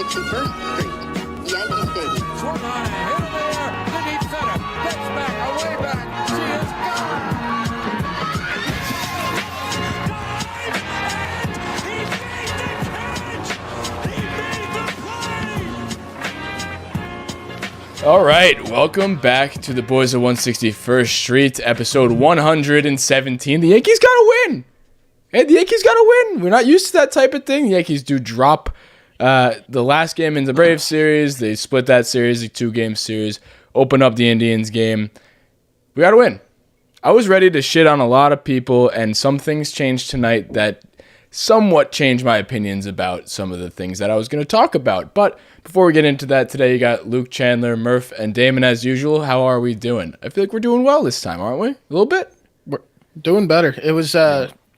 161st Street, Yankee Stadium. Swung on a hit in the air. The deep center. Gets back. Away back. She is gone. All right, welcome back to the Boys of 161st Street, episode 117. The Yankees got to win. Hey, the Yankees got to win. We're not used to that type of thing. The Yankees do drop the last game in the Braves series. They split that series, a 2-game series, open up the Indians game. We got to win. I was ready to shit on a lot of people, and some things changed tonight that somewhat changed my opinions about some of the things that I was going to talk about. But before we get into that, today you got Luke, Chandler, Murph, and Damon as usual. How are we doing? I feel like we're doing well this time, aren't we? A little bit? We're doing better. It was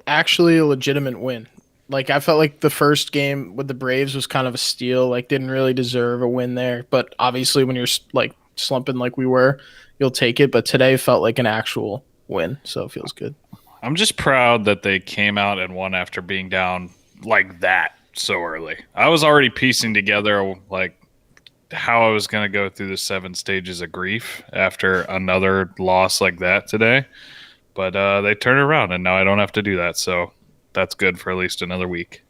actually a legitimate win. Like, I felt like the first game with the Braves was kind of a steal. Like, didn't really deserve a win there. But obviously when you're like slumping like we were, you'll take it. But today felt like an actual win, so it feels good. I'm just proud that they came out and won after being down like that so early. I was already piecing together like how I was going to go through the 7 stages of grief after another loss like that today. But they turned it around, and now I don't have to do that. So that's good for at least another week.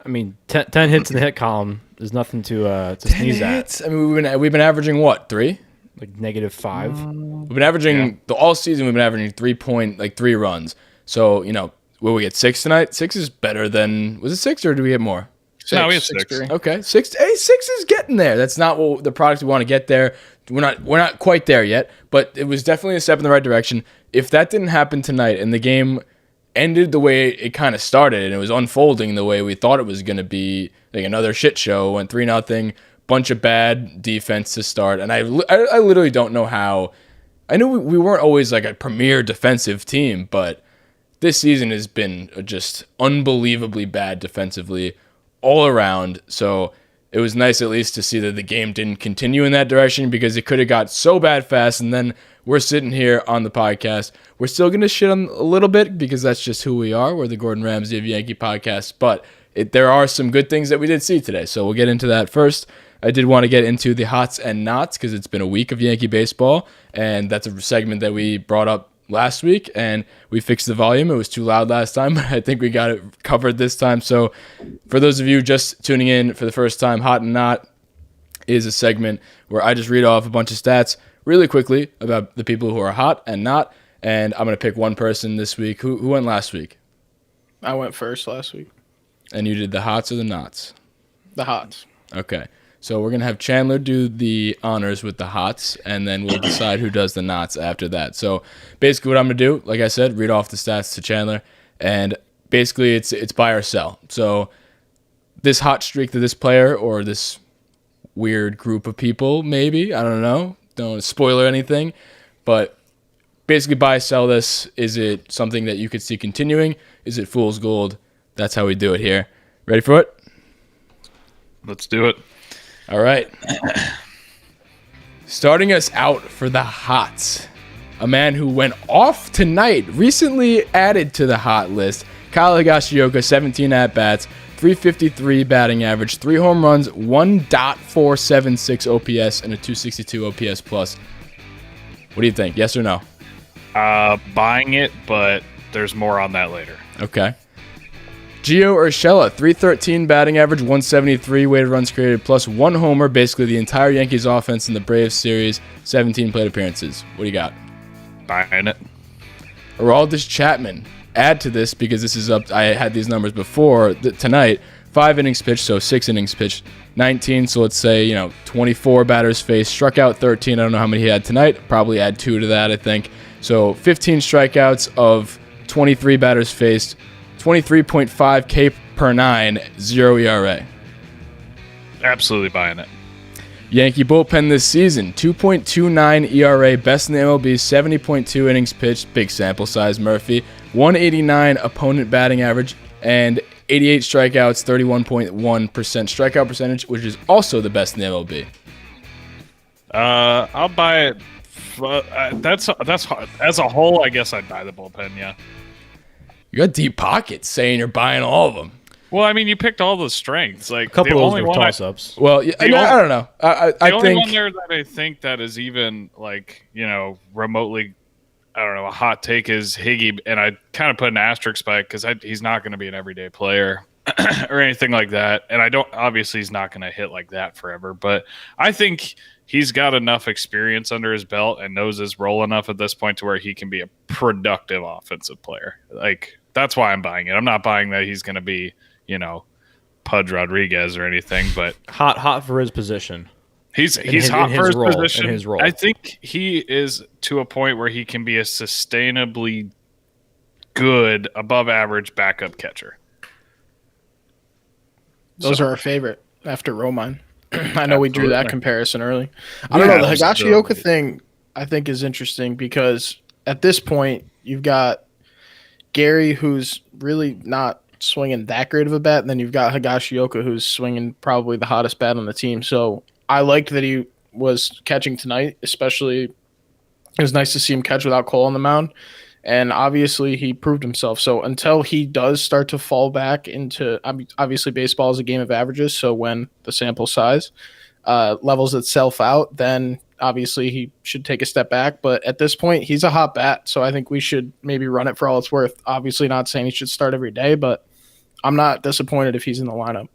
I mean, 10 hits in the hit column is nothing to sneeze at. I mean, we've been averaging what, 3? Like -5. We've been averaging all season. We've been averaging 3 runs. So will we get 6 tonight? 6 is better than, was it 6 or do we get more? No, we have 6. Okay, 6. Hey, 6 is getting there. That's not what the product we want to get there. We're not quite there yet, but it was definitely a step in the right direction. If that didn't happen tonight and the game ended the way it kind of started and it was unfolding the way we thought it was going to be, like another shit show, went 3-0, bunch of bad defense to start, and I literally don't know how. I know we weren't always like a premier defensive team, but this season has been just unbelievably bad defensively all around. So it was nice at least to see that the game didn't continue in that direction, because it could have got so bad fast. And then we're sitting here on the podcast. We're still going to shit on a little bit because that's just who we are. We're the Gordon Ramsay of Yankee podcast. But there are some good things that we did see today. So we'll get into that first. I did want to get into the hots and nots because it's been a week of Yankee baseball. And that's a segment that we brought up last week, and we fixed the volume. It was too loud last time, but I think we got it covered this time. So for those of you just tuning in for the first time, Hot and Not is a segment where I just read off a bunch of stats really quickly about the people who are hot and not, and I'm going to pick one person this week. Who went last week? I went first last week. And you did the hots or the nots? The hots. Okay. So we're going to have Chandler do the honors with the hots, and then we'll decide who does the nots after that. So basically what I'm going to do, like I said, read off the stats to Chandler, and basically it's buy or sell. So this hot streak to this player or this weird group of people, maybe, I don't know, don't spoiler anything, but basically buy, sell this. Is it something that you could see continuing? Is it fool's gold? That's how we do it here. Ready for it? Let's do it. All right. Starting us out for the hots, a man who went off tonight, recently added to the hot list, Kyle Higashioka, 17 at-bats, 353 batting average, 3 home runs, 1.476 OPS, and a 262 OPS plus. What do you think? Yes or no? Buying it, but there's more on that later. Okay. Gio Urshela, 313 batting average, 173 weighted runs created, plus 1 homer, basically the entire Yankees offense in the Braves series, 17 plate appearances. What do you got? Buying it. Aroldis Chapman, add to this because this is up. I had these numbers before tonight. 5 innings pitched, so 6 innings pitched, 19. So let's say 24 batters faced, struck out 13. I don't know how many he had tonight. Probably add 2 to that, I think. So 15 strikeouts of 23 batters faced. 23.5 K per 9, 0 ERA. Absolutely buying it. Yankee bullpen this season, 2.29 ERA, best in the MLB, 70.2 innings pitched, big sample size, Murphy, 189 opponent batting average, and 88 strikeouts, 31.1% strikeout percentage, which is also the best in the MLB. I'll buy it. That's hard. As a whole, I guess I'd buy the bullpen, yeah. You got deep pockets saying you're buying all of them. Well, I mean, you picked all the strengths. Like A couple the of those only were one toss-ups. Well, yeah, The no, only- I don't know. I the only think one there that I think that is even like remotely, I don't know, a hot take is Higgy, and I kind of put an asterisk by it because he's not going to be an everyday player or anything like that, and obviously he's not going to hit like that forever. But I think he's got enough experience under his belt and knows his role enough at this point to where he can be a productive offensive player. Like that's why I'm buying it. I'm not buying that he's going to be, Pudge Rodriguez or anything, but Hot for his position. he's his- hot in for his his role, position. in his role. I think he is to a point where he can be a sustainably good, above average backup catcher. Those are our favorite after Roman. I know we drew that Absolutely. comparison early. I don't know. The Absolutely. Higashioka thing I think is interesting because at this point you've got Gary who's really not swinging that great of a bat, and then you've got Higashioka who's swinging probably the hottest bat on the team. So I liked that he was catching tonight, especially it was nice to see him catch without Cole on the mound. And obviously he proved himself. So until he does start to fall back into, obviously baseball is a game of averages. So when the sample size levels itself out, then obviously he should take a step back. But at this point, he's a hot bat. So I think we should maybe run it for all it's worth. Obviously not saying he should start every day, but I'm not disappointed if he's in the lineup.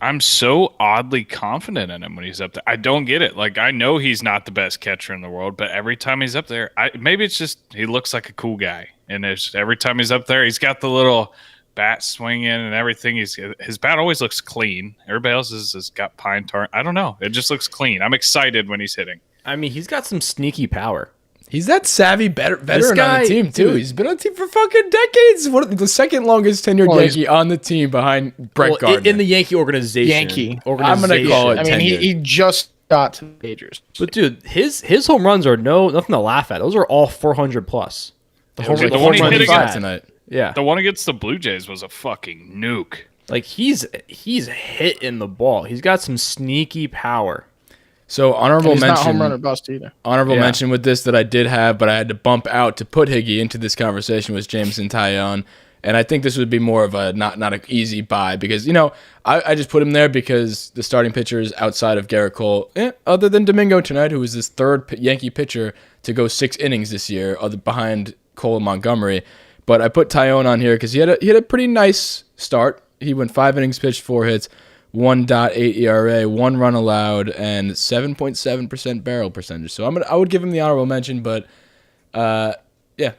I'm so oddly confident in him when he's up there. I don't get it. Like I know he's not the best catcher in the world, but every time he's up there, maybe it's just he looks like a cool guy, and every time he's up there, he's got the little bat swinging and everything. His bat always looks clean. Everybody else has got pine tar. I don't know. It just looks clean. I'm excited when he's hitting. I mean, he's got some sneaky power. he's that savvy veteran on guy, the team too. dude. He's been on the team for fucking decades. The second longest tenured Well, he's- Yankee on the team behind Brett Gardner. In the Yankee organization. Yankee. I'm gonna call it I mean, he, tenured. he just got to the majors. But dude, his home runs are nothing to laugh at. Those are all 400 plus. The home, like the the one home he run hit he's against had. tonight. Yeah, The one against the Blue Jays was a fucking nuke. like he's hitting the ball. He's got some sneaky power. So And honorable he's not home mention. run or bust either. Honorable Yeah. mention mention with this that I did have, but I had to bump out to put Higgy into this conversation was Jameson Taillon. And I think this would be more of a not an easy buy because, I just put him there because the starting pitchers outside of Garrett Cole, other than Domingo tonight, who was this third Yankee pitcher to go 6 innings this year, behind Cole and Montgomery. But I put Taillon on here because he had a pretty nice start. He went 5 innings pitched, 4 hits, 1.8 ERA, 1 run allowed, and 7.7% barrel percentage. So I would give him the honorable mention, but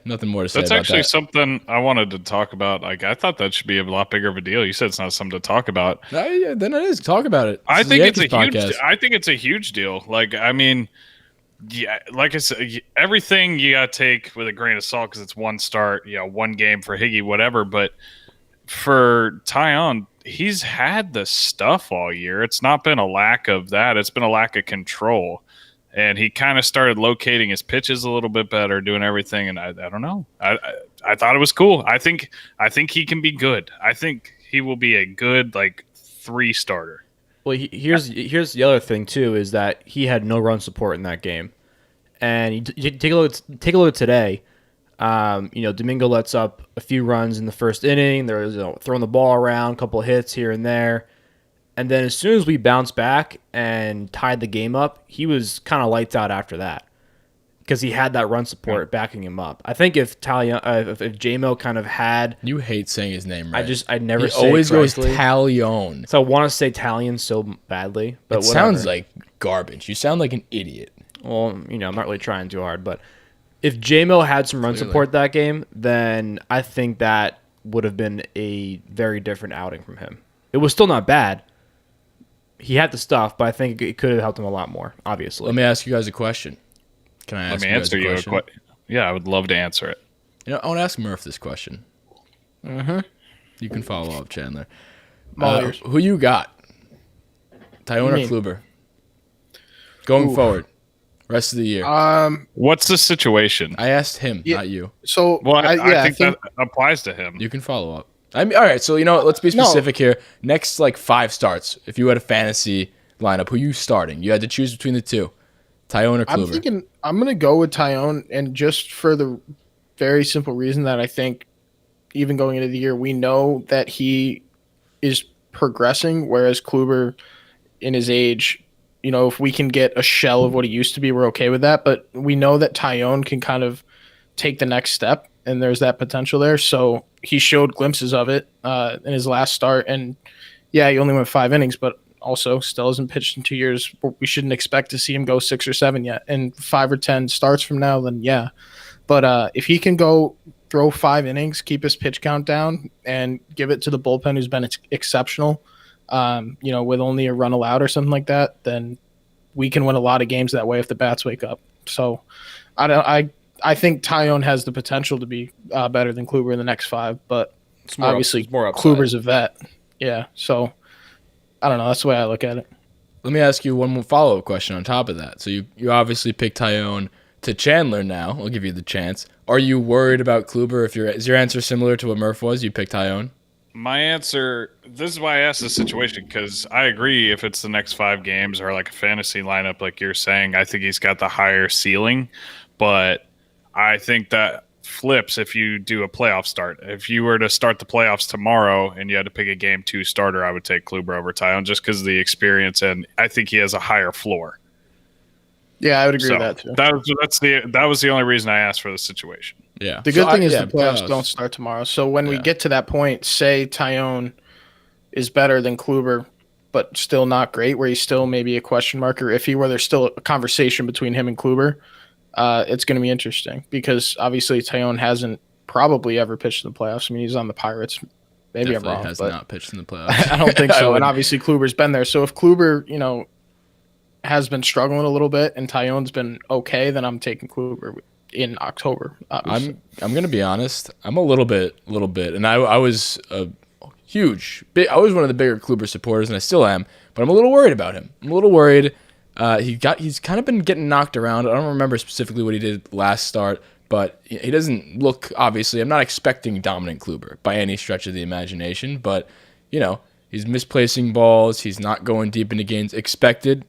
nothing more to say That's about actually that. something I wanted to talk about. Like I thought that should be a lot bigger of a deal. You said it's not something to talk about. Yeah, then it is. Talk about it. I This is think it's a Yankees huge. podcast. I think it's a huge deal. Like I mean, yeah, like I said, everything you got to take with a grain of salt because it's one start, one game for Higgy, whatever. But for Taillon, he's had the stuff all year. It's not been a lack of that. It's been a lack of control. And he kind of started locating his pitches a little bit better, doing everything. And I don't know. I thought it was cool. I think he can be good. I think he will be a good 3 starter. Well, here's the other thing too is that he had no run support in that game, and you take a look at today. Domingo lets up a few runs in the first inning. There was throwing the ball around, a couple of hits here and there, and then as soon as we bounced back and tied the game up, he was kind of lights out after that because he had that run support backing him up. I think if J-Mo kind of had, You hate saying his name right. I never He say always it goes correctly. Taillon. So I want to say Italian so badly, but It sounds like garbage. You sound like an idiot. well, I'm not really trying too hard, but if J-Mo had some run support that game, then I think that would have been a very different outing from him. It was still not bad. He had the stuff, but I think it could have helped him a lot more, obviously. Let me ask you guys a question. Can I Let ask me you guys answer a you a question? question. Yeah, I would love to answer it. I want to ask Murph this question. You can follow up, Chandler. I'm all ears. Who you got? Taillon or mean? Kluber? Going forward, rest of the year. What's the situation? I asked him, Yeah. not you. So Well, I I think think that applies to him. You can follow up. I mean, all right. So let's be specific here. Next, 5 starts. If you had a fantasy lineup, who you starting? You had to choose between the two, Taillon or I'm Kluber. thinking I'm gonna go with Taillon, and just for the very simple reason that I think even going into the year, we know that he is progressing, whereas Kluber, in his age, if we can get a shell of what he used to be, we're okay with that. But we know that Tyone can kind of take the next step, and there's that potential there. So he showed glimpses of it in his last start. And, yeah, he only went 5 innings, but also still hasn't pitched in 2 years. We shouldn't expect to see him go 6 or 7 yet. And 5 or 10 starts from now, then yeah. But if he can go throw 5 innings, keep his pitch count down, and give it to the bullpen who's been exceptional, with only a run allowed or something like that, then we can win a lot of games that way if the bats wake up. So I think Tyone has the potential to be better than Kluber in the next 5, but obviously Kluber's a vet. Yeah, so I don't know. That's the way I look at it. Let me ask you one more follow-up question on top of that. So you obviously picked Tyone to Chandler now. I'll give you the chance. Are you worried about Kluber? Is your answer similar to what Murph was? You picked Tyone? My answer, this is why I asked this situation, because I agree if it's the next 5 games or like a fantasy lineup like you're saying, I think he's got the higher ceiling. But I think that flips if you do a playoff start. If you were to start the playoffs tomorrow and you had to pick a game 2 starter, I would take Kluber over Tyone just because of the experience, and I think he has a higher floor. Yeah, I would agree with that too. That was the only reason I asked for the situation. Yeah. The good thing is the playoffs don't start tomorrow. So when we get to that point, say Tyone is better than Kluber, but still not great, where he's still maybe a question mark or iffy, where there's still a conversation between him and Kluber, it's going to be interesting because obviously Tyone hasn't probably ever pitched in the playoffs. I mean, he's on the Pirates. Maybe Definitely I'm wrong. Has but not pitched in the playoffs. I don't think so. And obviously Kluber's been there. So if Kluber, has been struggling a little bit and Tyone's been okay, then I'm taking Kluber in October. Obviously. I'm gonna be honest. I'm a little bit, and I was a I was one of the bigger Kluber supporters, and I still am. But I'm a little worried about him. I'm a little worried. He's kind of been getting knocked around. I don't remember specifically what he did last start, but he doesn't look. Obviously, I'm not expecting dominant Kluber by any stretch of the imagination. But he's misplacing balls. He's not going deep into games. Expected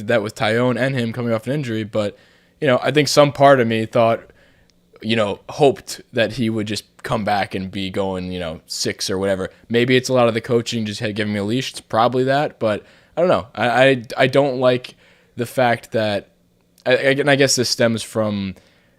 that with Tyone and him coming off an injury, but I think some part of me thought, hoped that he would just come back and be going, 6 or whatever. Maybe it's a lot of the coaching just had given me a leash. It's probably that, but I don't know. I don't like the fact that, and I guess this stems from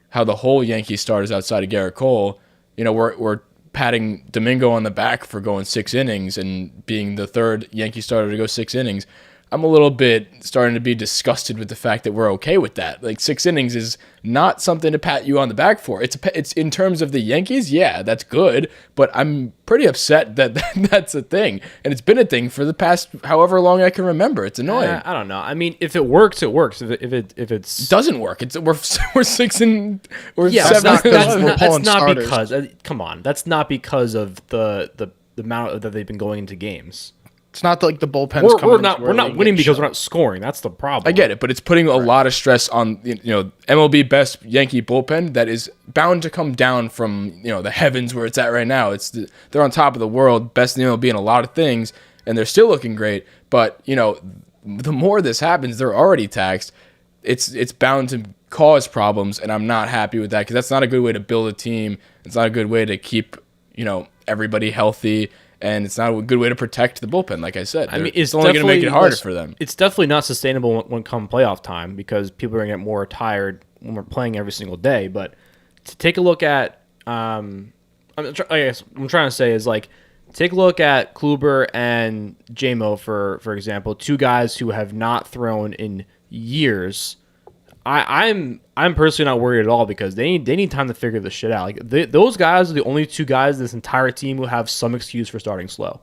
how the whole Yankee starters outside of Garrett Cole, we're patting Domingo on the back for going 6 innings and being the third Yankee starter to go 6 innings. I'm a little bit starting to be disgusted with the fact that we're okay with that. Like 6 innings is not something to pat you on the back for. It's in terms of the Yankees, yeah, that's good, but I'm pretty upset that that's a thing, and it's been a thing for the past however long I can remember. It's annoying. I don't know. I mean, if it works, it works. If it doesn't work, we're 6 and we're 7. That's not because come on, that's not because of the amount that they've been going into games. It's not like the bullpen's coming. We're not winning because we're not scoring. That's the problem. I get it, but it's putting a lot of stress on MLB best Yankee bullpen that is bound to come down from the heavens where it's at right now. They're on top of the world, best in the MLB in a lot of things, and they're still looking great. But the more this happens, they're already taxed. It's bound to cause problems, and I'm not happy with that because that's not a good way to build a team. It's not a good way to keep everybody healthy. And it's not a good way to protect the bullpen, like I said. I mean, it's only going to make it harder for them. It's definitely not sustainable when come playoff time because people are going to get more tired when we're playing every single day. But to take a look at, I guess what I'm trying to say is take a look at Kluber and J-Mo, for example, 2 guys who have not thrown in years. I'm personally not worried at all because they need time to figure this shit out. Those guys are the only 2 guys in this entire team who have some excuse for starting slow.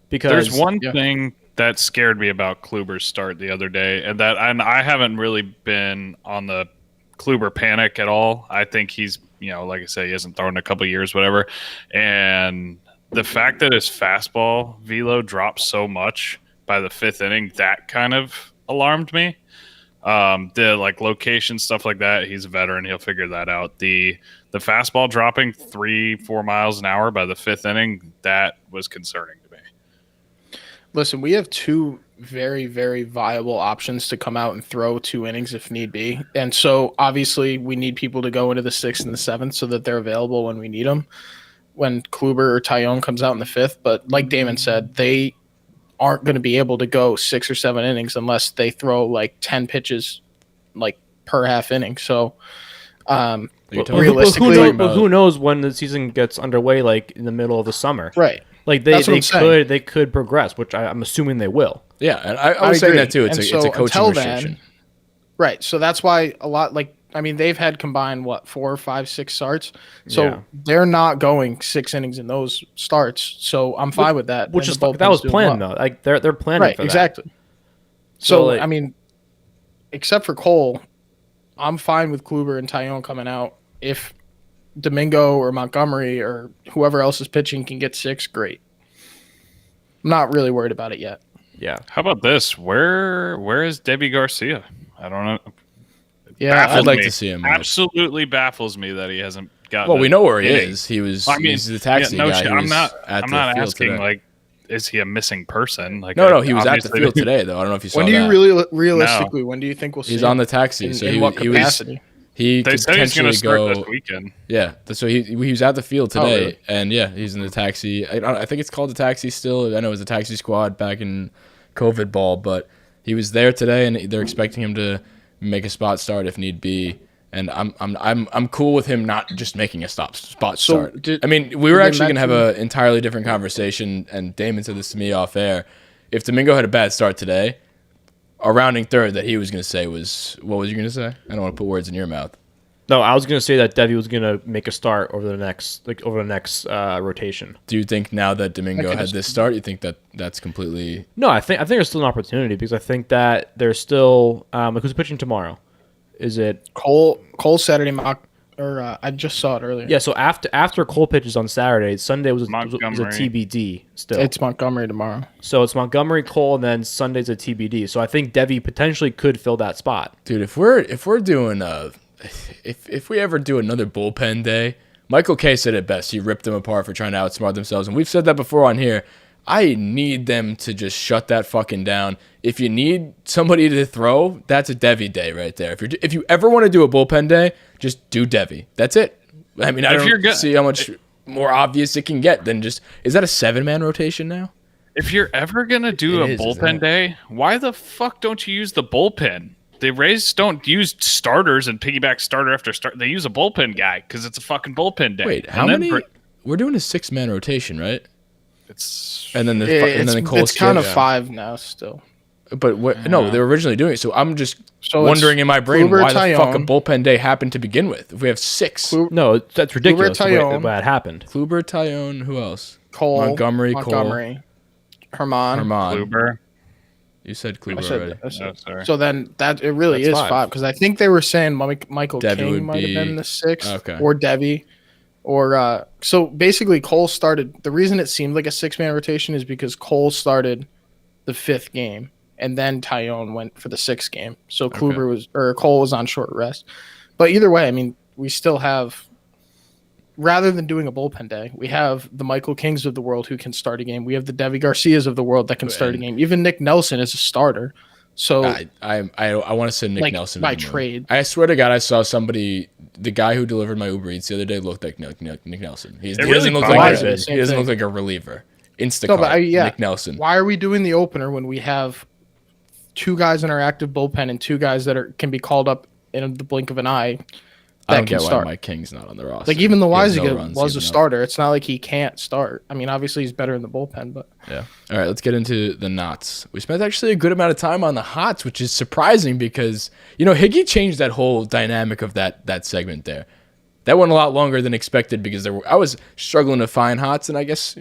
Because there's one thing that scared me about Kluber's start the other day, and I haven't really been on the Kluber panic at all. I think he's like I say, he hasn't thrown in a couple of years, whatever. And the fact that his fastball velo dropped so much by the 5th inning, that kind of alarmed me. The location stuff like that, he's a veteran, he'll figure that out. The fastball dropping 3-4 miles an hour by the 5th inning, that was concerning to me. Listen, we have 2 very, very viable options to come out and throw 2 innings if need be, and so obviously we need people to go into the 6th and the 7th so that they're available when we need them. when Kluber or Tyone comes out in the 5th. But like Damon said, they aren't going to be able to go 6 or 7 innings unless they throw like 10 pitches like per half inning. So realistically, who knows when the season gets underway, like in the middle of the summer, right? Like they could progress, which I'm assuming they will. Yeah, and I was saying that too. It's a coaching restriction. Right. So that's why a lot they've had combined 4, 5, 6 starts. So they're not going 6 innings in those starts. So I'm fine with that. Which is that was planned though. Like they're planning right, for that. Exactly. So except for Cole, I'm fine with Kluber and Tyone coming out. If Domingo or Montgomery or whoever else is pitching can get 6, great. I'm not really worried about it yet. Yeah. How about this? Where is Debbie Garcia? I don't know. Yeah, I'd like to see him. Absolutely baffles me that he hasn't got. Well, we know where he is. He's the taxi guy. I'm not asking like, is he a missing person? Like, no, he was at the field today though. I don't know if you saw. When do you realistically? When do you think we'll see? He's on the taxi, so in what capacity? He they could said he's going to potentially start go this weekend. Yeah, so he was at the field today, really? and he's in the taxi. I think it's called the taxi still. I know it was the taxi squad back in COVID ball, but he was there today, and they're expecting him to make a spot start if need be. And I'm cool with him not just making a spot start. We were actually gonna have an entirely different conversation, and Damon said this to me off air. If Domingo had a bad start today, a rounding third that he was gonna say was, what was you gonna say? I don't want to put words in your mouth. No, I was gonna say that Debbie was gonna make a start over the next rotation. Do you think now that Domingo had this start, you think that that's completely? No, I think there's still an opportunity because I think that there's still who's pitching tomorrow? Is it Cole Saturday mock? Or I just saw it earlier. Yeah, so after Cole pitches on Saturday, Sunday was a TBD still. It's Montgomery tomorrow. So it's Montgomery, Cole, and then Sunday's a TBD. So I think Debbie potentially could fill that spot. Dude, if we're doing if we ever do another bullpen day, Michael K said it best. He ripped them apart for trying to outsmart themselves, and we've said that before on here. I need them to just shut that fucking down. If you need somebody to throw, that's a Devi day right there. If you ever want to do a bullpen day, just do Devi. That's it. I mean, I don't see how much more obvious it can get than just. Is that a 7-man rotation now? If you're ever gonna do a bullpen day, why the fuck don't you use the bullpen? The Rays don't use starters and piggyback starter after start. They use a bullpen guy because it's a fucking bullpen day. Wait, how many? We're doing a 6-man rotation, right? It's It's kind of 5 now still. But no, they were originally doing it. So I'm just wondering in my brain Kluber, why the fuck a Tyone. bullpen day happened to begin with. If we have 6, No, that's ridiculous. The way Tyone. that happened. Kluber, Tyone, who else? Cole, Montgomery, Herman. Kluber. You said Kluber I said already. that. Oh, sorry. So then that it really That's is 5 because I think they were saying Michael Debbie King would might have been be- the 6th Okay. or Debbie. Or so basically Cole started. The reason it seemed like a 6-man rotation is because Cole started the 5th game and then Tyone went for the 6th game. So Cole was on short rest. But either way, I mean, we still have, rather than doing a bullpen day, we have the Michael Kings of the world who can start a game. We have the Debbie Garcias of the world that can start a game. Even Nick Nelson is a starter. So I want to send Nick Nelson by trade. I swear to God, I saw somebody. The guy who delivered my Uber Eats the other day looked like Nick Nelson. He doesn't look like a reliever. Instacart. Nick Nelson. Why are we doing the opener when we have 2 guys in our active bullpen and 2 guys that can be called up in the blink of an eye? I don't get why Mike King's not on the roster. Like even Loaizaga was a starter. It's not like he can't start. I mean, obviously he's better in the bullpen, but yeah. All right, let's get into the knots. We spent actually a good amount of time on the hots, which is surprising because Higgy changed that whole dynamic of that segment there. That went a lot longer than expected because I was struggling to find hots, and I guess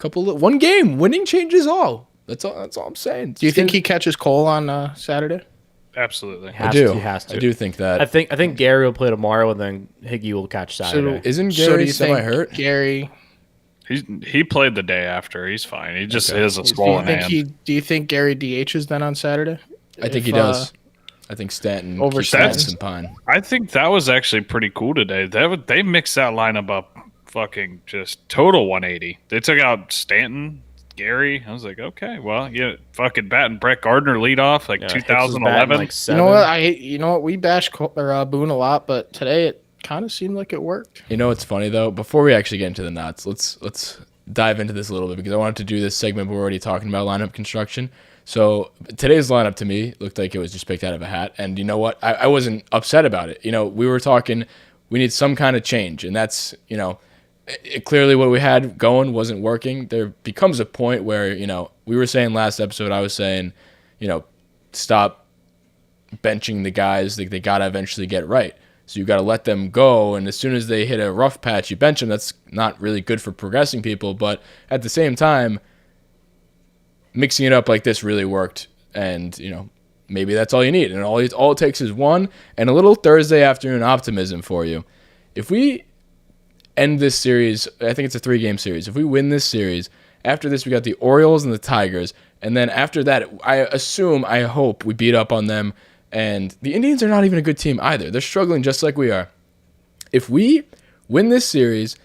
one game winning changes all. That's all I'm saying. Do you think he catches Cole on Saturday? Absolutely. I do. He has to. I do think that. I think Gary will play tomorrow, and then Higgy will catch Saturday. Isn't Gary semi-hurt? Gary, He played the day after. He's fine. He just is a swollen hand. do you think Gary DHs then on Saturday? I think he does. I think Stanton over keeps Stanton. Stanton Pine. I think that was actually pretty cool today. They mixed that lineup up fucking just total 180. They took out Stanton, Gary. I was like, okay, well, fucking batting Brett Gardner lead off 2011. Like You know what? We bash Boone a lot, but today it kind of seemed like it worked. You know what's funny though? Before we actually get into the nuts, let's dive into this a little bit because I wanted to do this segment. We're already talking about lineup construction. So today's lineup to me looked like it was just picked out of a hat. And you know what? I wasn't upset about it. You know, we were talking, we need some kind of change. And that's, you know, clearly what we had going wasn't working. There becomes a point where, you know, we were saying last episode, I was saying, you know, stop benching the guys. They got to eventually get right. So you got to let them go. And as soon as they hit a rough patch, you bench them. That's not really good for progressing people. But at the same time, mixing it up like this really worked, and you know maybe that's all you need, and all it takes is one and a little Thursday afternoon optimism for you. If we end this series, I think it's a 3-game series. If we win this series, after this we got the Orioles and the Tigers, and then after that, I hope we beat up on them. And the Indians are not even a good team either. They're struggling just like we are. If we win this series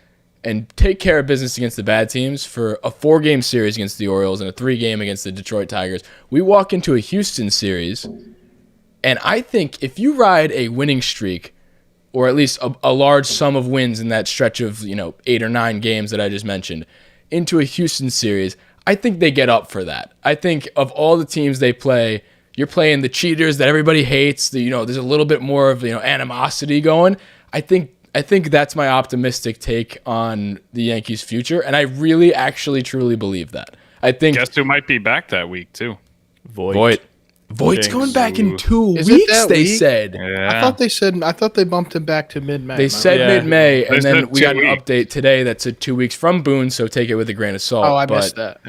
and take care of business against the bad teams for a 4-game series against the Orioles and a 3-game against the Detroit Tigers, we walk into a Houston series, and I think if you ride a winning streak, or at least a large sum of wins in that stretch of 8 or 9 games that I just mentioned, into a Houston series, I think they get up for that. I think of all the teams they play, you're playing the cheaters that everybody hates. There's a little bit more of animosity going. I think that's my optimistic take on the Yankees' future, and I really, actually, truly believe that. I think. Guess who might be back that week too? Voigt's Jinx. going back in 2 Is it weeks. that They week? said. Yeah. I thought they bumped him back to mid-May. They said Yeah. mid-May, They and then said we 2 got an weeks. update today that said 2 weeks from Boone. So take it with a grain of salt. Oh, I but,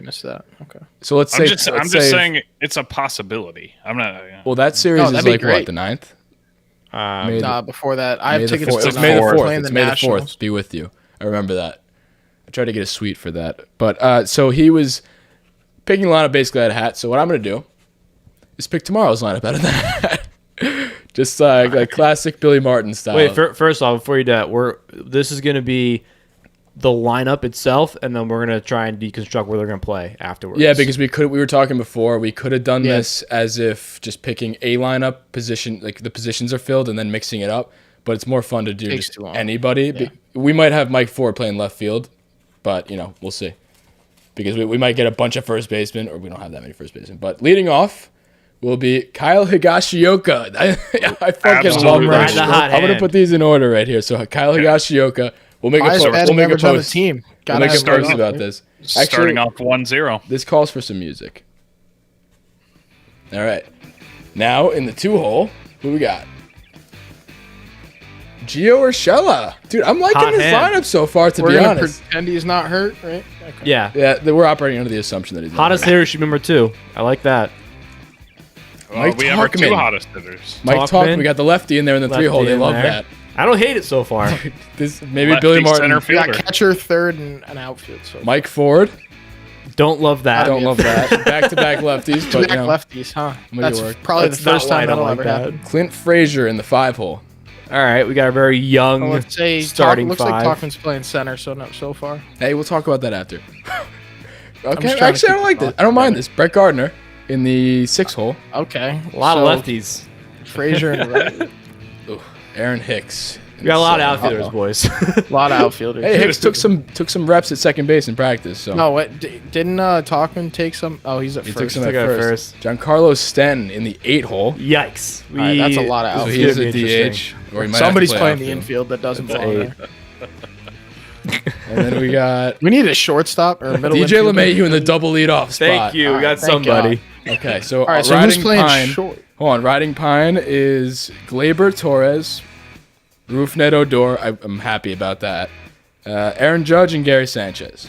missed that. Okay. So let's I'm say. just saying it's a possibility. I'm not. Well, that series No, is that'd be like great. what, the 9th? May Nah, before that, I May have the tickets 4th. to It's May the 4th. playing It's the May the Nationals. 4th. Be with you. I remember that. I tried to get a suite for that. But so he was picking a lineup basically out of hat. So what I'm going to do is pick tomorrow's lineup out of that. Just like classic Billy Martin style. Wait, first off, before you do that, this is going to be the lineup itself, and then we're going to try and deconstruct where they're going to play afterwards. Yeah, because we were talking before, we could have done Yeah. this as if just picking a lineup position, like the positions are filled, and then mixing it up. But it's more fun to do Takes just too long. anybody. Yeah. We might have Mike Ford playing left field, but we'll see. Because we might get a bunch of first basemen, or we don't have that many first basemen. But leading off will be Kyle Higashioka. I fucking love Absolutely. that. Ride the hot I'm gonna hand. put these in order right here. So Kyle Higashioka. We'll make a Highest post. batting We'll make a average on the post. team. We'll Gotta make a have post it. about this. Starting Actually, off 1-0. this calls for some music. All right. Now in the 2-hole, who we got? Gio Urshela. Dude, I'm liking Hot this hand. lineup so far, to We're be gonna honest. pretend he's not hurt, right? Okay. Yeah. Yeah, we're operating under the assumption that he's not. Hottest hitter should be number 2. I like that. Mike We have our 2 Talkman. hottest hitters. Mike Talkman. Talk. We got the lefty in there in the Lefty 3-hole. They in love there. that. I don't hate it so far. This maybe Lefty Billy Martin. center We got fielder. catcher, third, and an outfield. So Mike Ford. Don't love that. I don't love that. Back-to-back lefties, but back lefties, huh? Make it That's work. probably That's the first not why I time don't that'll like ever that. happen. Clint Frazier in the 5-hole. All right, we got a very young Well, let's say starting looks 5. like Talkman's playing center, so far. Hey, we'll talk about that after. Okay, just trying to actually, I keep don't like the this. thought I don't mind together. this. Brett Gardner in the 6-hole. Okay, a lot of lefties. Frazier and right. Aaron Hicks. We got a lot of So- outfielders, boys. A lot of outfielders. Hey, Hicks took some reps at second base in practice. So No, what didn't Talkman take some? Oh, he's at he took first. some at Took it at first. Giancarlo Stanton in the 8-hole. Yikes. All right, that's a lot of So outfield. he is gonna a be DH. interesting. Or he might have to Somebody's play playing the outfield. infield that doesn't That's belong 8. there. And then we got We need a shortstop or a middle DJ infielder. LeMahieu in the double leadoff spot. Thank you. We got thank somebody. Okay, so, All right, so Riding who's playing Pine. short? Hold on, Riding Pine is Gleyber Torres, Rufnet Odor. I'm happy about that. Aaron Judge and Gary Sanchez.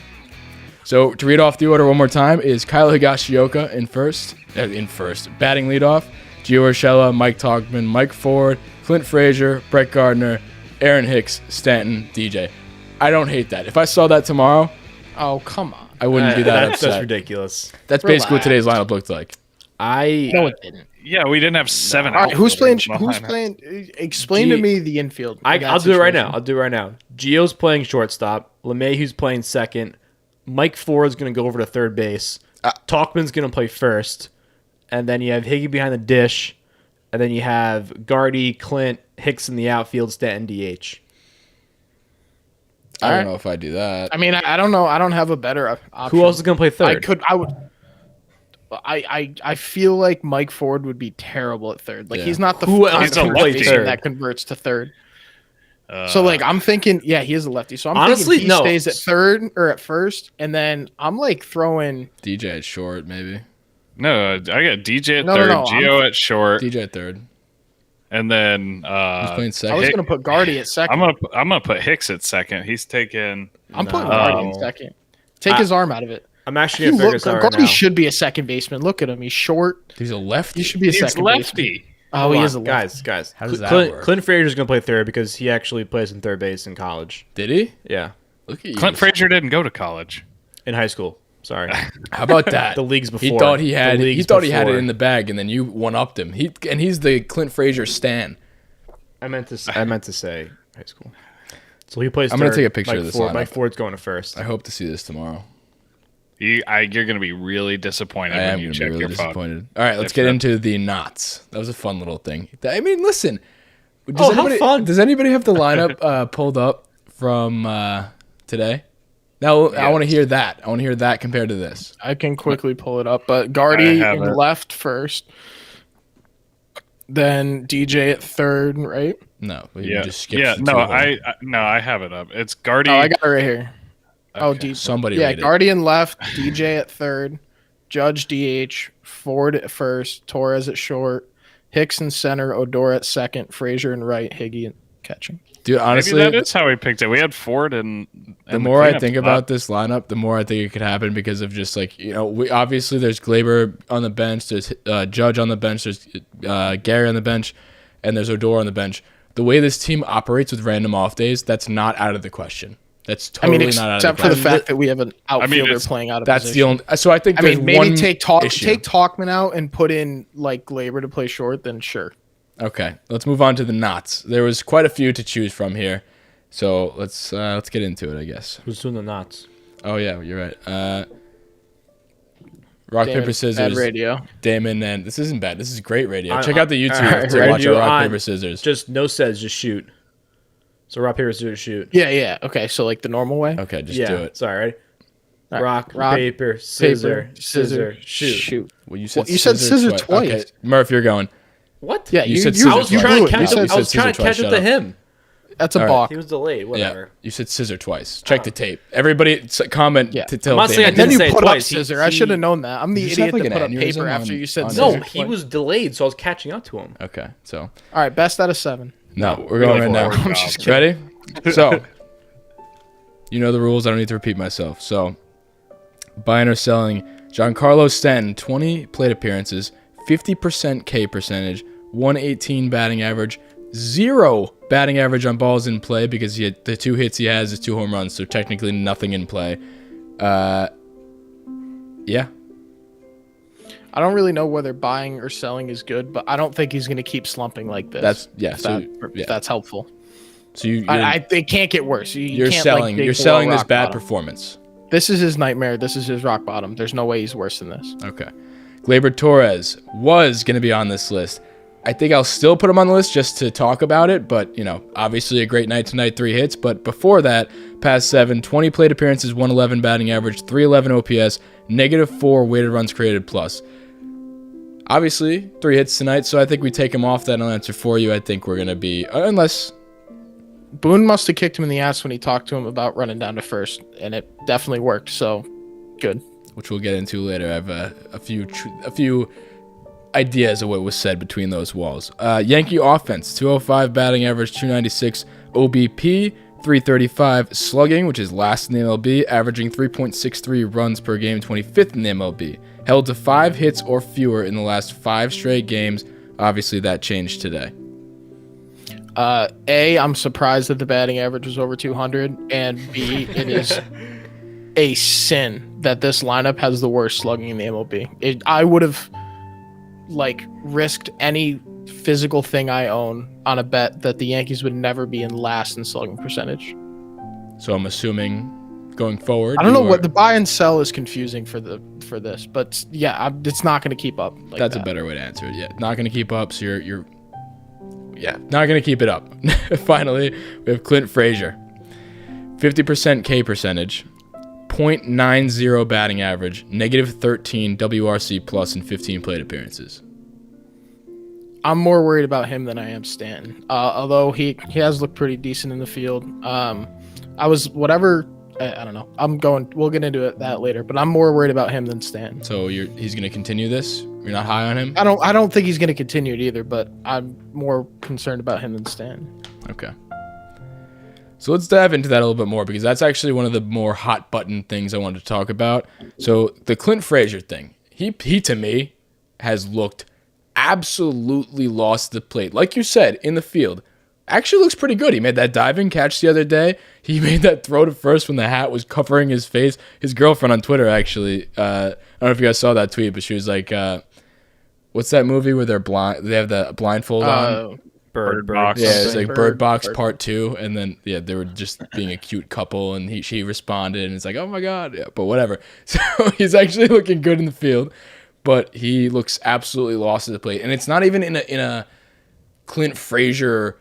So to read off the order one more time is Kyle Higashioka in first, batting leadoff. Gio Urshela, Mike Talkman, Mike Ford, Clint Frazier, Brett Gardner, Aaron Hicks, Stanton, DJ. I don't hate that. If I saw that tomorrow, Oh, come on. I wouldn't be that That's upset. ridiculous. That's basically what Relax. today's lineup looked like. No, it didn't. Yeah, we didn't have 7 All right, who's playing? outfielders Who's behind us. playing? Explain to me the infield. in that I'll do it right now. situation. I'll do it right now. Gio's playing shortstop. LeMahieu's playing second. Mike Ford's going to go over to third base. Talkman's going to play first. And then you have Higgy behind the dish. And then you have Gardy, Clint, Hicks in the outfield, Stanton DH. I don't Alright. know if I do that. I mean, I don't know. I don't have a better option. Who else is gonna play third? I feel like Mike Ford would be terrible at third. Like Yeah. he's not the Who kind else of can play baseman third? that converts to third. So like I'm thinking, yeah, he is a lefty. So I'm Honestly, thinking he no. stays at third or at first, and then I'm like throwing DJ at short, maybe. No, I got DJ at No, third, no, Gio at short, DJ at third. and then Who's playing I second? was gonna put Guardy at second. I'm gonna put Hicks at second. He's taking. I'm putting No. Guardy in second. Take his arm out of it. I'm actually gonna figure this out right Guardy now. should be a second baseman. Look at him. He's short. He's a lefty. He should be a He's second baseman. lefty. Oh, Hold he on, is a lefty. guys. How does that Clint, work? Clint Frazier's gonna play third because he actually plays in third base in college. Did he? Yeah, Look at you. Clint Frazier didn't go to college. in high school. Sorry, How about that? the leagues before. He thought he had. The He leagues thought he had it before. in the bag, and then you one upped him. He's the Clint Frazier stan. I meant to say high school. So he plays. I'm gonna third. take a picture Mike of this Ford, lineup. Mike Ford's going to first. I hope to see this tomorrow. You're gonna be really disappointed I when am you going to check be really your phone. disappointed. All right, let's If get that- into the knots. That was a fun little thing. I mean, listen. Does Oh, how anybody, fun. Does anybody have the lineup pulled up from today? Now I want to hear that. I want to hear that compared to this. I can quickly pull it up, but Guardy I have in it. left first, then DJ at third, right? No, we Yeah, just skipped yeah. the No, two of them. I have it up. It's Guardy. Oh, I got it right here. Oh, DJ. Somebody Yeah, read it. Guardian left, DJ at third, Judge DH, Ford at first, Torres at short, Hicks in center, Odor at second, Frazier in right, Higgy in catching. Dude, honestly, Maybe that is how we picked it. We had Ford and the more I think about this lineup, the more I think it could happen because of just like, we obviously there's Gleyber on the bench, there's Judge on the bench, there's Gary on the bench, and there's Odor on the bench. The way this team operates with random off days, that's not out of the question. That's totally not out of the except for question. the fact that we have an outfielder it's- playing out of That's position. the only. So I think I there's mean, maybe one take issue. Talkman out and put in like Gleyber to play short, then sure. Okay, let's move on to the knots. There was quite a few to choose from here, so let's get into it, I guess. Who's doing the knots? Oh yeah, you're right. Rock Damon, paper bad scissors. radio. Damon, and this isn't bad. This is great radio. I- Check out the YouTube I- to I- watch radio our rock on- paper scissors. Just no says, just shoot. So rock paper scissors shoot. Yeah. Okay, so like the normal way. Okay, just yeah. do it. Sorry, ready? All right. Rock, Rock, paper, scissor, Paper, scissor, shoot. Well, you said Well, you said scissor twice. Okay, Murph, you're going. What? Yeah, You you said you- I was scissor you trying blew to it. catch You up. said I was scissor trying to twice, catch up shut to up. him. That's a All right. balk. He was delayed. Whatever. Yeah, you said scissor twice. Check the tape. Everybody comment Yeah. to tell I'm not saying I Damon. Then you say it put twice. up scissor. I should have known that. I'm the You just have, idiot like, that put an up paper aneurysm after on- you said on scissor. No, Scissor he was delayed, so I was catching up to him. Okay, so All right, best out of 7. no, we're going right now. I'm just kidding. Ready? So, you know the rules. I don't need to repeat myself. So, buying or selling Giancarlo Stanton, 20 plate appearances, 50% K percentage, 118 batting average, 0 batting average on balls in play because the 2 hits he has is 2 home runs, so technically nothing in play. Yeah. I don't really know whether buying or selling is good, but I don't think he's going to keep slumping like this. That's yeah. If, So if that's helpful. so you're It can't get worse. you're can't, selling dig you're below selling this rock bad bottom. performance. This is his nightmare. This is his rock bottom. There's no way he's worse than this. Okay. Gleyber Torres was going to be on this list. I think I'll still put him on the list just to talk about it, but, obviously a great night tonight, 3 hits. But before that, past 7, 20 plate appearances, 111 batting average, 311 OPS, -4 weighted runs created plus. Obviously, 3 hits tonight, so I think we take him off that. I'll answer for you. I think we're going to be, unless, Boone must have kicked him in the ass when he talked to him about running down to first, and it definitely worked. So, good. which we'll get into later. I have a few ideas of what was said between those walls. Yankee offense, 205 batting average, 296 OBP, 335 slugging, which is last in the MLB, averaging 3.63 runs per game, 25th in the MLB. Held to 5 hits or fewer in the last 5 straight games. Obviously, that changed today. I'm surprised that the batting average was over 200, and B, it is a sin that this lineup has the worst slugging in the MLB. I would have risked any physical thing I own on a bet that the Yankees would never be in last in slugging percentage. So I'm assuming going forward. I don't know you what are- the buy and sell is confusing for this, but yeah, it's not going to keep up. Like That's that. a better way to answer it. Yeah, not going to keep up. So you're not going to keep it up. Finally, we have Clint Frazier. 50% K percentage, .90 batting average, -13 WRC plus, and 15 plate appearances. I'm more worried about him than I am Stanton. Although he has looked pretty decent in the field. I don't know. We'll get into that later, but I'm more worried about him than Stanton. So he's going to continue this? You're not high on him? I don't think he's going to continue it either, but I'm more concerned about him than Stanton. Okay. So let's dive into that a little bit more, because that's actually one of the more hot button things I wanted to talk about. So the Clint Frazier thing, he to me has looked absolutely lost the plate. Like you said, in the field, actually looks pretty good. He made that diving catch the other day. He made that throw to first when the hat was covering his face. His girlfriend on Twitter, actually, I don't know if you guys saw that tweet, but she was like, what's that movie where they're blind? They have the blindfold on? Bird Box. Yeah, it's like Bird Box Bird. Part 2, and then they were just being a cute couple, and she responded, and it's like, oh my god, yeah, but whatever. So he's actually looking good in the field, but he looks absolutely lost at the plate, and it's not even in a Clint Frazier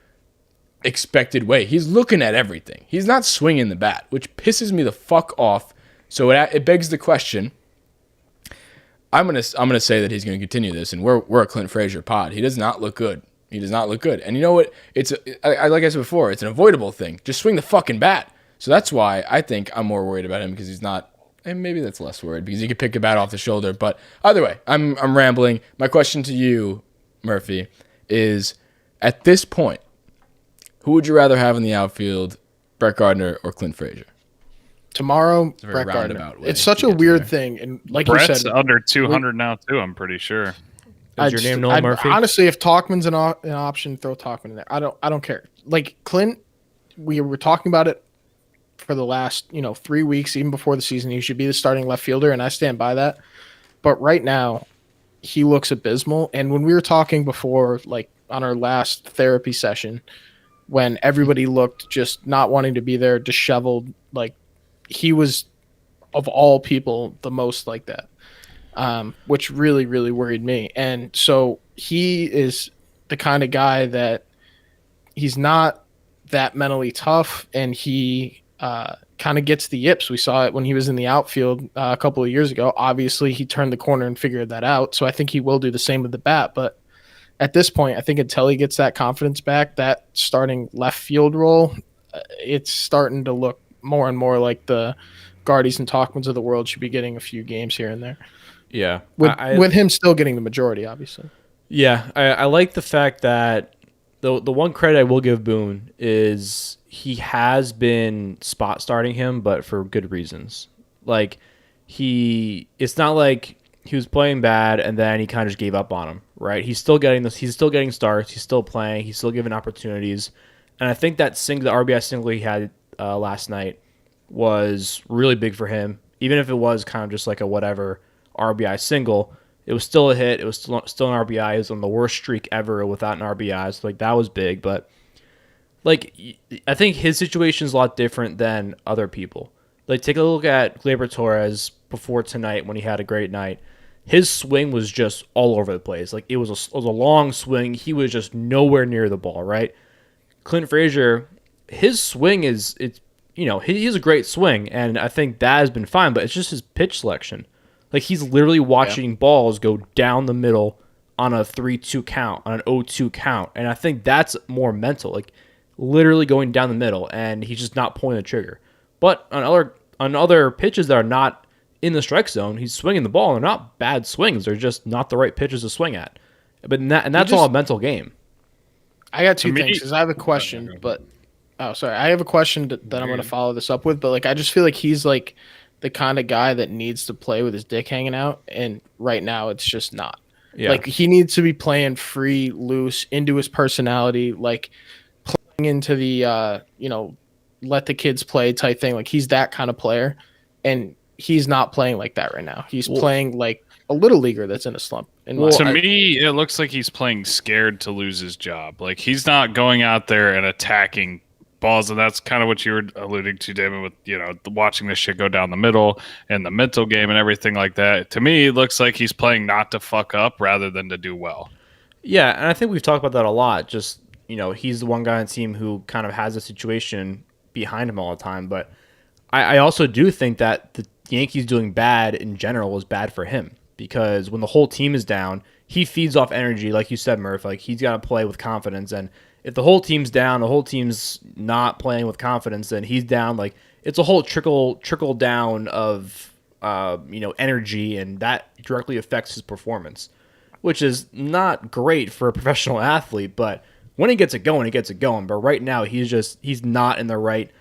expected way. He's looking at everything. He's not swinging the bat, which pisses me the fuck off. So it begs the question. I'm gonna say that he's gonna continue this, and we're a Clint Frazier pod. He does not look good. He does not look good. And you know what? Like I said before, it's an avoidable thing. Just swing the fucking bat. So that's why I think I'm more worried about him, because he's not. And maybe that's less worried because he could pick a bat off the shoulder. But either way, I'm rambling. My question to you, Murphy, is at this point, who would you rather have in the outfield, Brett Gardner or Clint Frazier? Tomorrow, a very Brett Gardner. roundabout way It's such to a get to weird there. thing, and like Brett's you said, under 200 now too. I'm pretty sure. Is your name Noel Murphy? Honestly, if Talkman's an option, throw Talkman in there. I don't care. Like Clint, we were talking about it for the last 3 weeks, even before the season. He should be the starting left fielder, and I stand by that. But right now, he looks abysmal. And when we were talking before, like on our last therapy session, when everybody looked just not wanting to be there, disheveled, like he was, of all people, the most like that. Which really, really worried me. And so he is the kind of guy that he's not that mentally tough, and he kind of gets the yips. We saw it when he was in the outfield a couple of years ago. Obviously, he turned the corner and figured that out. So I think he will do the same with the bat. But at this point, I think until he gets that confidence back, that starting left field role, it's starting to look more and more like the Guardies and Talkmans of the world should be getting a few games here and there. Yeah. With him still getting the majority, obviously. Yeah, I like the fact that the one credit I will give Boone is he has been spot starting him, but for good reasons. Like it's not like he was playing bad and then he kind of just gave up on him, right? He's still getting this. He's still getting starts. He's still playing. He's still given opportunities, and I think that the RBI single he had last night was really big for him. Even if it was kind of just like a whatever RBI single, it was still a hit. It was still an RBI. It was on the worst streak ever without an RBI. So like that was big. But like I think his situation is a lot different than other people. Like take a look at Gleyber Torres before tonight when he had a great night. His swing was just all over the place. Like it was a long swing. He was just nowhere near the ball. Right. Clint Frazier, his swing he has a great swing, and I think that has been fine. But it's just his pitch selection. Like, he's literally watching balls go down the middle on a 3-2 count, on an 0-2 count. And I think that's more mental. Like, literally going down the middle, and he's just not pulling the trigger. But on other pitches that are not in the strike zone, he's swinging the ball. And they're not bad swings. They're just not the right pitches to swing at. But that's all a mental game. I got two things, because I have a question, but... Oh, sorry. I have a question that I'm going to follow this up with, but, like, I just feel like he's, like, the kind of guy that needs to play with his dick hanging out, and right now it's just not. Yeah. Like, he needs to be playing free, loose, into his personality, like playing into the let the kids play type thing. Like, he's that kind of player, and he's not playing like that right now. He's playing like a little leaguer that's in a slump. To me, it looks like he's playing scared to lose his job. Like, he's not going out there and attacking balls, and that's kind of what you were alluding to, David, with watching this shit go down the middle and the mental game and everything like that. To me, it looks like he's playing not to fuck up rather than to do well. Yeah, and I think we've talked about that a lot. Just he's the one guy on the team who kind of has a situation behind him all the time. But I also do think that the Yankees doing bad in general is bad for him, because when the whole team is down, he feeds off energy, like you said, Murph. Like, he's got to play with confidence, and if the whole team's down, the whole team's not playing with confidence, then he's down. Like, it's a whole trickle down of energy, and that directly affects his performance, which is not great for a professional athlete. But when he gets it going, he gets it going. But right now, he's not in the right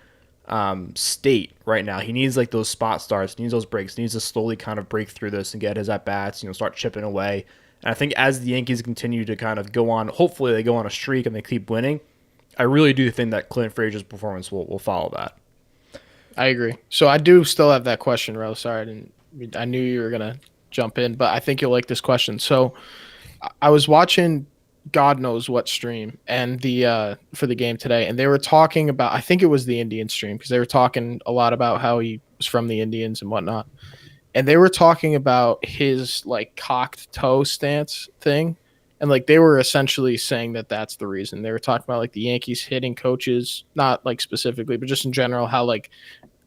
state right now. He needs like those spot starts, he needs those breaks, he needs to slowly kind of break through this and get his at bats, start chipping away. And I think as the Yankees continue to kind of go on, hopefully they go on a streak and they keep winning, I really do think that Clint Frazier's performance will follow that. I agree. So I do still have that question, Rose. Sorry, I knew you were gonna jump in, but I think you'll like this question. So I was watching God knows what stream and for the game today, and they were talking about, I think it was the Indian stream, because they were talking a lot about how he was from the Indians and whatnot, and they were talking about his like cocked toe stance thing, and like they were essentially saying that that's the reason. They were talking about like the Yankees hitting coaches, not like specifically, but just in general, how like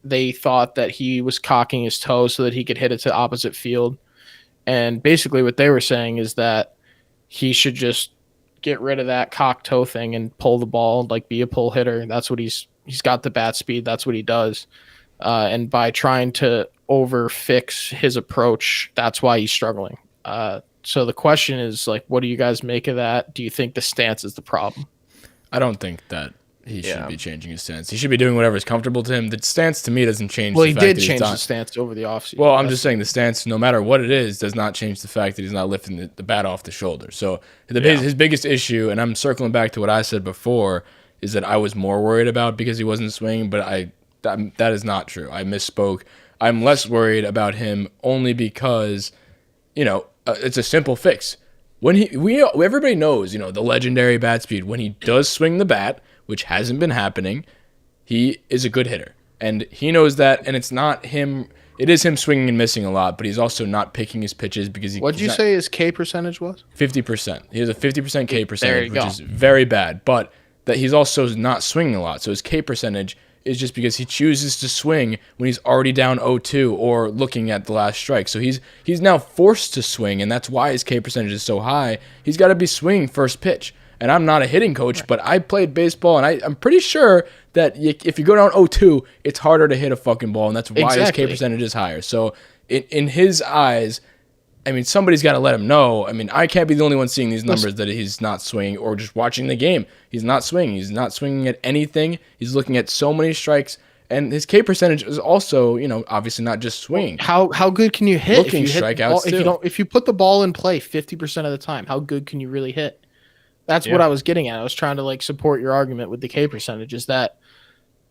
they thought that he was cocking his toe so that he could hit it to opposite field, and basically what they were saying is that he should just get rid of that cock toe thing and pull the ball, like be a pull hitter. That's what he's got the bat speed. That's what he does. And by trying to over fix his approach, that's why he's struggling. So the question is like, what do you guys make of that? Do you think the stance is the problem? I don't think that he should be changing his stance. He should be doing whatever is comfortable to him. The stance to me doesn't change. Well, the he fact did that change the stance over the offseason. Well, I'm just saying the stance, no matter what it is, does not change the fact that he's not lifting the bat off the shoulder. So his biggest issue, and I'm circling back to what I said before, is that I was more worried about because he wasn't swinging, but that is not true. I misspoke. I'm less worried about him only because, it's a simple fix. When everybody knows, the legendary bat speed. When he does swing the bat, which hasn't been happening, he is a good hitter. And he knows that, and it's not him. It is him swinging and missing a lot, but he's also not picking his pitches because What did you say his K percentage was? 50%. He has a 50% K percentage, which go. is very bad, but that he's also not swinging a lot. So his K percentage is just because he chooses to swing when he's already down 0-2 or looking at the last strike. So he's now forced to swing, and that's why his K percentage is so high. He's got to be swinging first pitch. And I'm not a hitting coach, but I played baseball, and I'm pretty sure that if you go down 0-2, it's harder to hit a fucking ball, and that's why his K percentage is higher. So in his eyes, I mean, somebody's got to let him know. I mean, I can't be the only one seeing these numbers that he's not swinging, or just watching the game. He's not swinging. He's not swinging at anything. He's looking at so many strikes, and his K percentage is also, obviously not just swinging. How good can you hit? Looking strikeouts too. If you put the ball in play 50% of the time, how good can you really hit? That's what I was getting at. I was trying to like support your argument with the K percentage, is that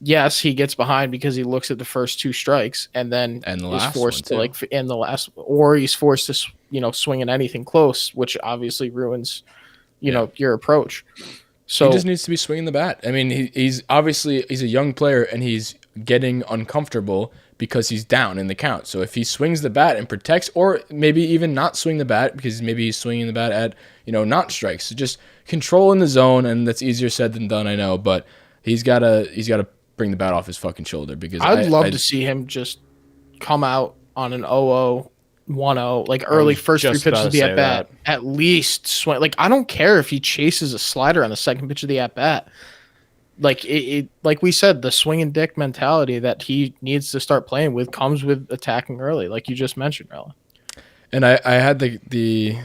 yes, he gets behind because he looks at the first two strikes and then is forced to in the last, or he's forced to swing at anything close, which obviously ruins your approach. So he just needs to be swinging the bat. I mean, he's obviously a young player, and he's getting uncomfortable because he's down in the count. So if he swings the bat and protects, or maybe even not swing the bat because maybe he's swinging the bat at not strikes, so just control in the zone, and that's easier said than done, I know, but he's gotta bring the bat off his fucking shoulder, because I'd love to see him just come out on an 0-0, 1-0, like early first three pitches of the at bat, at least swing. Like, I don't care if he chases a slider on the second pitch of the at bat. Like like we said, the swing and dick mentality that he needs to start playing with comes with attacking early, like you just mentioned, Rella. And I had the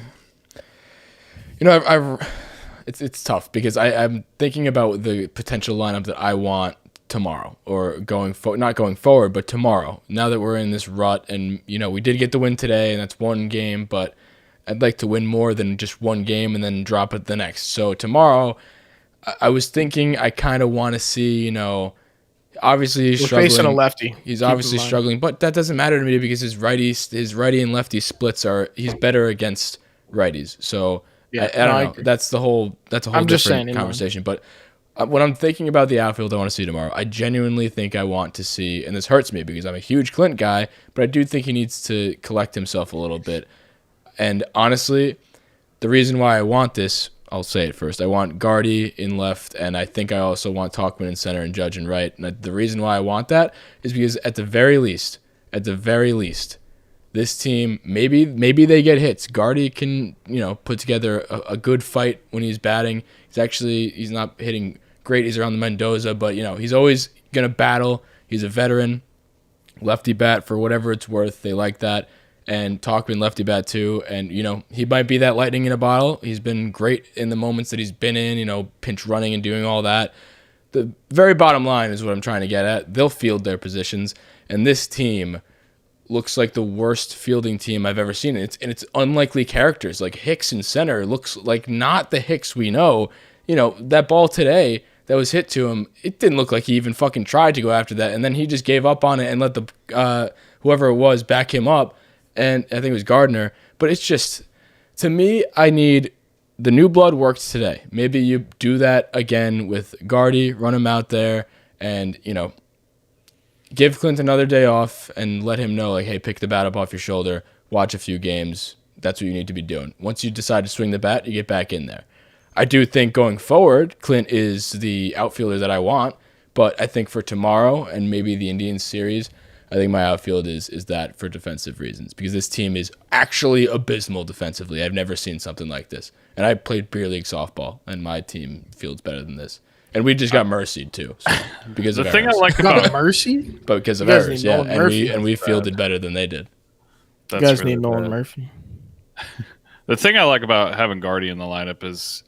it's tough because I'm thinking about the potential lineup that I want tomorrow, or not going forward, but tomorrow. Now that we're in this rut, and we did get the win today, and that's one game, but I'd like to win more than just one game and then drop it the next. So tomorrow, I was thinking I kind of want to see, obviously he's struggling. Facing a lefty. He's obviously struggling, but that doesn't matter to me because his righty and lefty splits he's better against righties. So I don't know. That's a whole different conversation. But when I'm thinking about the outfield I want to see tomorrow, I genuinely think I want to see, and this hurts me because I'm a huge Clint guy, but I do think he needs to collect himself a little bit. And honestly, the reason why I want this, I'll say it first. I want Gardy in left, and I think I also want Talkman in center and Judge in right. And the reason why I want that is because at the very least, this team, maybe they get hits. Gardy can, put together a good fight when he's batting. He's not hitting great. He's around the Mendoza, but, he's always going to battle. He's a veteran. Lefty bat for whatever it's worth. They like that. And Talkman lefty bat too. And, he might be that lightning in a bottle. He's been great in the moments that he's been in, pinch running and doing all that. The very bottom line is what I'm trying to get at. They'll field their positions. And this team looks like the worst fielding team I've ever seen. And it's unlikely characters. Like Hicks in center looks like not the Hicks we know. That ball today that was hit to him, it didn't look like he even fucking tried to go after that. And then he just gave up on it and let the whoever it was back him up. And I think it was Gardner. But it's just, to me, I need the new blood worked today. Maybe you do that again with Gardy, run him out there, and, give Clint another day off and let him know, like, hey, pick the bat up off your shoulder, watch a few games. That's what you need to be doing. Once you decide to swing the bat, you get back in there. I do think going forward, Clint is the outfielder that I want, but I think for tomorrow and maybe the Indians series, I think my outfield is that for defensive reasons, because this team is actually abysmal defensively. I've never seen something like this. And I played beer league softball, and my team fields better than this. And we just got mercied too, so, because The of thing errors. I like about Mercy? But because of You guys errors, need yeah. Nolan Murphy. And we fielded better than they did. You That's guys really need Nolan bad. Murphy. The thing I like about having Gardy in the lineup is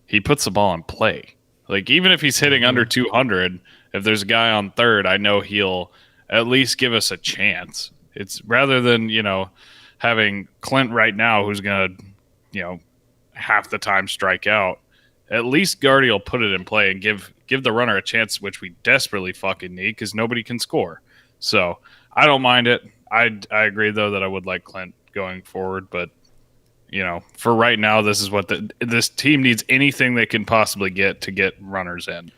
he puts the ball in play. Like, even if he's hitting under 200, if there's a guy on third, I know he'll at least give us a chance. It's rather than, having Clint right now who's going to, half the time strike out. At least Gardy will put it in play and give the runner a chance, which we desperately fucking need because nobody can score. So I don't mind it. I agree, though, that I would like Clint going forward, but for right now, this is what this team needs. Anything they can possibly get to get runners in,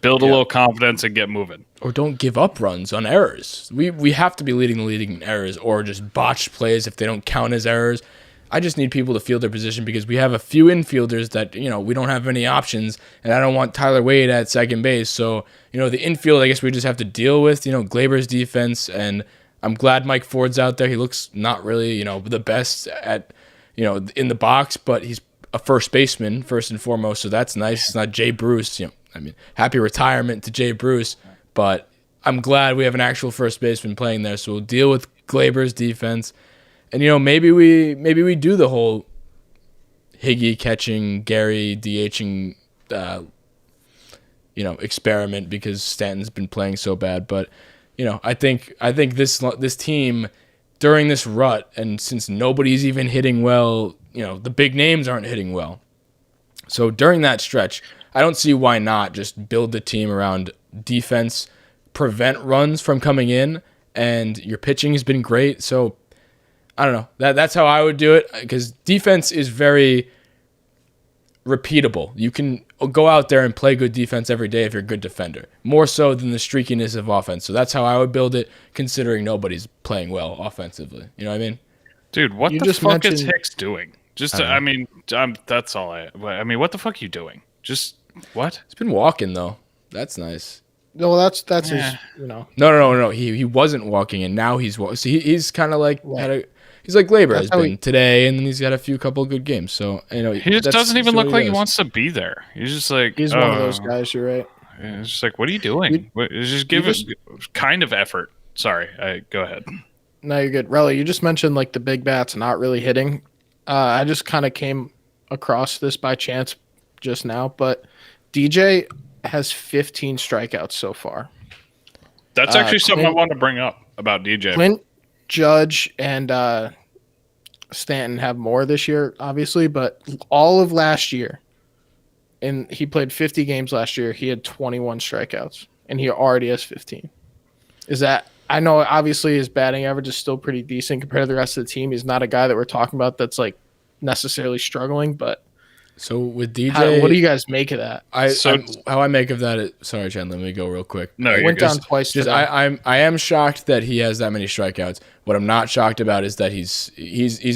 build a little confidence and get moving. Or don't give up runs on errors. We have to be leading the league in errors, or just botched plays if they don't count as errors. I just need people to field their position because we have a few infielders that, we don't have any options, and I don't want Tyler Wade at second base. So, the infield, I guess we just have to deal with, Gleyber's defense, and I'm glad Mike Ford's out there. He looks not really, the best at, in the box, but he's a first baseman first and foremost, so that's nice. It's not Jay Bruce, happy retirement to Jay Bruce, but I'm glad we have an actual first baseman playing there, so we'll deal with Gleyber's defense. And, maybe we do the whole Higgy catching, Gary DHing, experiment because Stanton's been playing so bad. But, I think this team during this rut, and since nobody's even hitting well, the big names aren't hitting well. So during that stretch, I don't see why not just build the team around defense, prevent runs from coming in, and your pitching has been great. So I don't know. That's how I would do it, because defense is very repeatable. You can go out there and play good defense every day if you're a good defender, more so than the streakiness of offense. So that's how I would build it, considering nobody's playing well offensively. You know what I mean? Dude, what You the just fuck is mentioned- Hicks doing? That's all what the fuck are you doing? Just what? He's been walking though. That's nice. No, that's his, No. He wasn't walking, and now he's walking. So he's kind of like he's like Gleyber has how been today, and then he's got a couple good games. So He just doesn't even look like he wants to be there. He's just like He's one of those guys, you're right. Yeah, it's just like, what are you doing? Just give us kind of effort. Sorry, go ahead. No, you're good. Relly, you just mentioned like the big bats not really hitting. I just kind of came across this by chance just now, but DJ has 15 strikeouts so far. That's actually something I Clint- wanted to bring up about DJ. Clint, Judge, and Stanton have more this year, obviously, but all of last year, and he played 50 games last year, he had 21 strikeouts, and he already has 15. I know obviously his batting average is still pretty decent compared to the rest of the team. He's not a guy that we're talking about that's like necessarily struggling, but So with DJ, what do you guys make of that? how I make of that is, sorry, Chen, let me go real quick. No, He you're went good. down twice Just today. I am shocked that he has that many strikeouts. What I'm not shocked about is that he's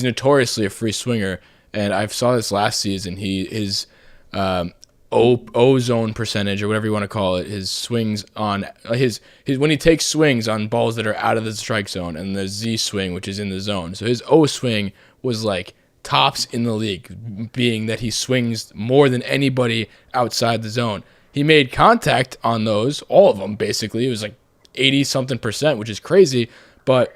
notoriously a free swinger, and I saw this last season. His O zone percentage or whatever you want to call it, his swings on his when he takes swings on balls that are out of the strike zone, and the Z swing, which is in the zone. So his O swing was like tops in the league, being that he swings more than anybody outside the zone. He made contact on those, all of them basically. It was like 80-something%, which is crazy, but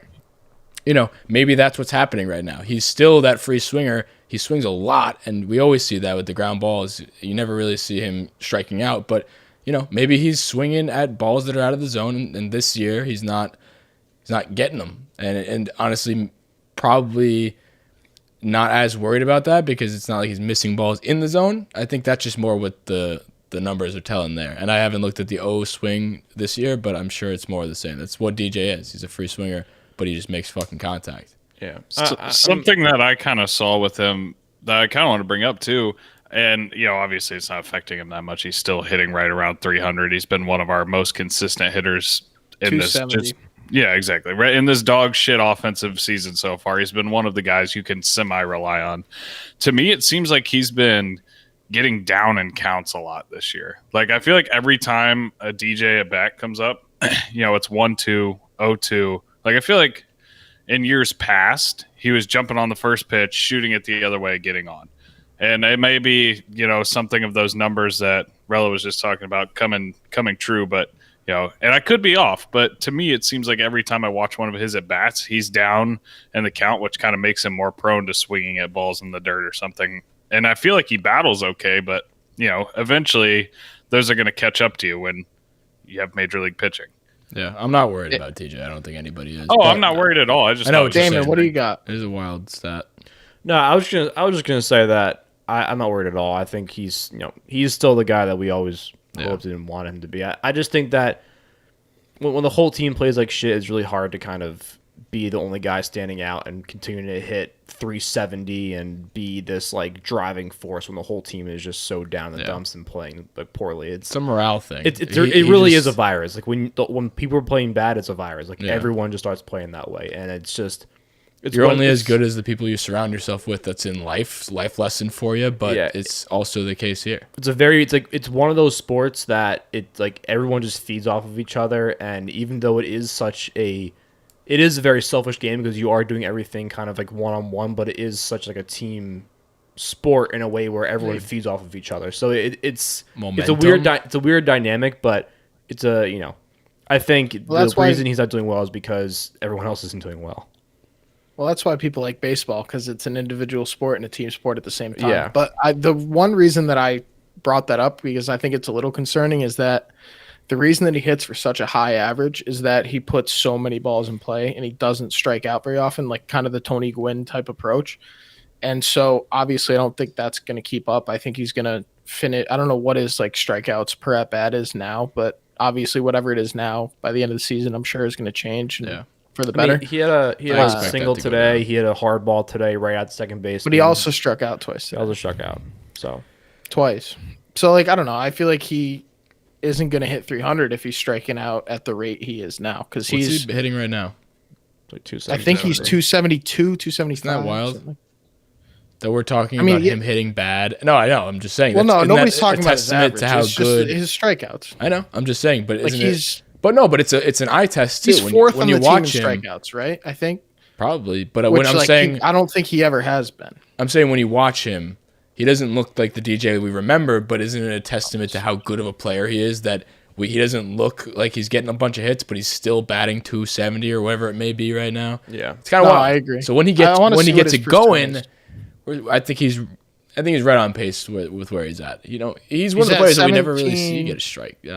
maybe that's what's happening right now. He's still that free swinger. He swings a lot, and we always see that with the ground balls. You never really see him striking out, but maybe he's swinging at balls that are out of the zone, and this year he's not getting them. And honestly, probably not as worried about that because it's not like he's missing balls in the zone. I think that's just more what the numbers are telling there. And I haven't looked at the O swing this year, but I'm sure it's more of the same. That's what DJ is. He's a free swinger, but he just makes fucking contact. Yeah. Something that I kind of saw with him that I kind of want to bring up too, and obviously it's not affecting him that much. He's still hitting right around 300. He's been one of our most consistent hitters in this. Yeah, exactly. Right in this dog shit offensive season so far, he's been one of the guys you can semi rely on. To me, it seems like he's been getting down in counts a lot this year. Like I feel like every time a DJ at bat comes up, it's 1-2, 0-2. Like I feel like in years past, he was jumping on the first pitch, shooting it the other way, getting on. And it may be, something of those numbers that Rella was just talking about coming true, but and I could be off, but to me, it seems like every time I watch one of his at bats, he's down in the count, which kind of makes him more prone to swinging at balls in the dirt or something. And I feel like he battles okay, but eventually those are going to catch up to you when you have major league pitching. Yeah, I'm not worried about TJ. I don't think anybody is. Oh, I'm not worried at all. I know. Damon, what do you got? It is a wild stat. No, I was just gonna say that I'm not worried at all. I think he's still the guy that we always hoped and wanted him to be. I just think that when the whole team plays like shit, it's really hard to kind of be the only guy standing out and continuing to hit 370 and be this like driving force when the whole team is just so down in the dumps and playing like poorly. It's a morale thing. It really is a virus. Like when people are playing bad, it's a virus. Like everyone just starts playing that way, and it's just. You're only as good as the people you surround yourself with. That's in life lesson for you, but it's also the case here. It's one of those sports that it's like everyone just feeds off of each other, and even though it is a very selfish game because you are doing everything kind of like one-on-one, but it is such like a team sport in a way where everyone feeds off of each other. So it's a weird dynamic, but it's I think the reason he's not doing well is because everyone else isn't doing well. Well, that's why people like baseball, because it's an individual sport and a team sport at the same time. Yeah. But the one reason that I brought that up, because I think it's a little concerning, is that the reason that he hits for such a high average is that he puts so many balls in play and he doesn't strike out very often, like kind of the Tony Gwynn type approach. And so obviously I don't think that's going to keep up. I think he's going to finish. I don't know what his like strikeouts per at bat is now, but obviously whatever it is now by the end of the season, I'm sure is going to change. Yeah. For the better. He had a single today. He had a hard ball today right at second base. But he also struck out twice. He also struck out. Twice. So, like, I don't know. I feel like he isn't going to hit 300 if he's striking out at the rate he is now. Because he's he hitting right now? Like 270. I think he's 272, 275. Isn't that wild? That we're talking about him hitting bad. No, I know. I'm just saying. Well, no, nobody's talking about his average. To how it's good just his strikeouts. I know. I'm just saying. But like isn't But no, but it's an eye test too. He's fourth on the team in strikeouts, right? I think probably. But when I'm saying, I don't think he ever has been. I'm saying when you watch him, he doesn't look like the DJ we remember. But isn't it a testament to how good of a player he is that he doesn't look like he's getting a bunch of hits, but he's still batting 270 or whatever it may be right now? Yeah, it's kind of wild. I agree. So when he gets it going, I think he's right on pace with where he's at. He's one of the players that we never really see get streaky.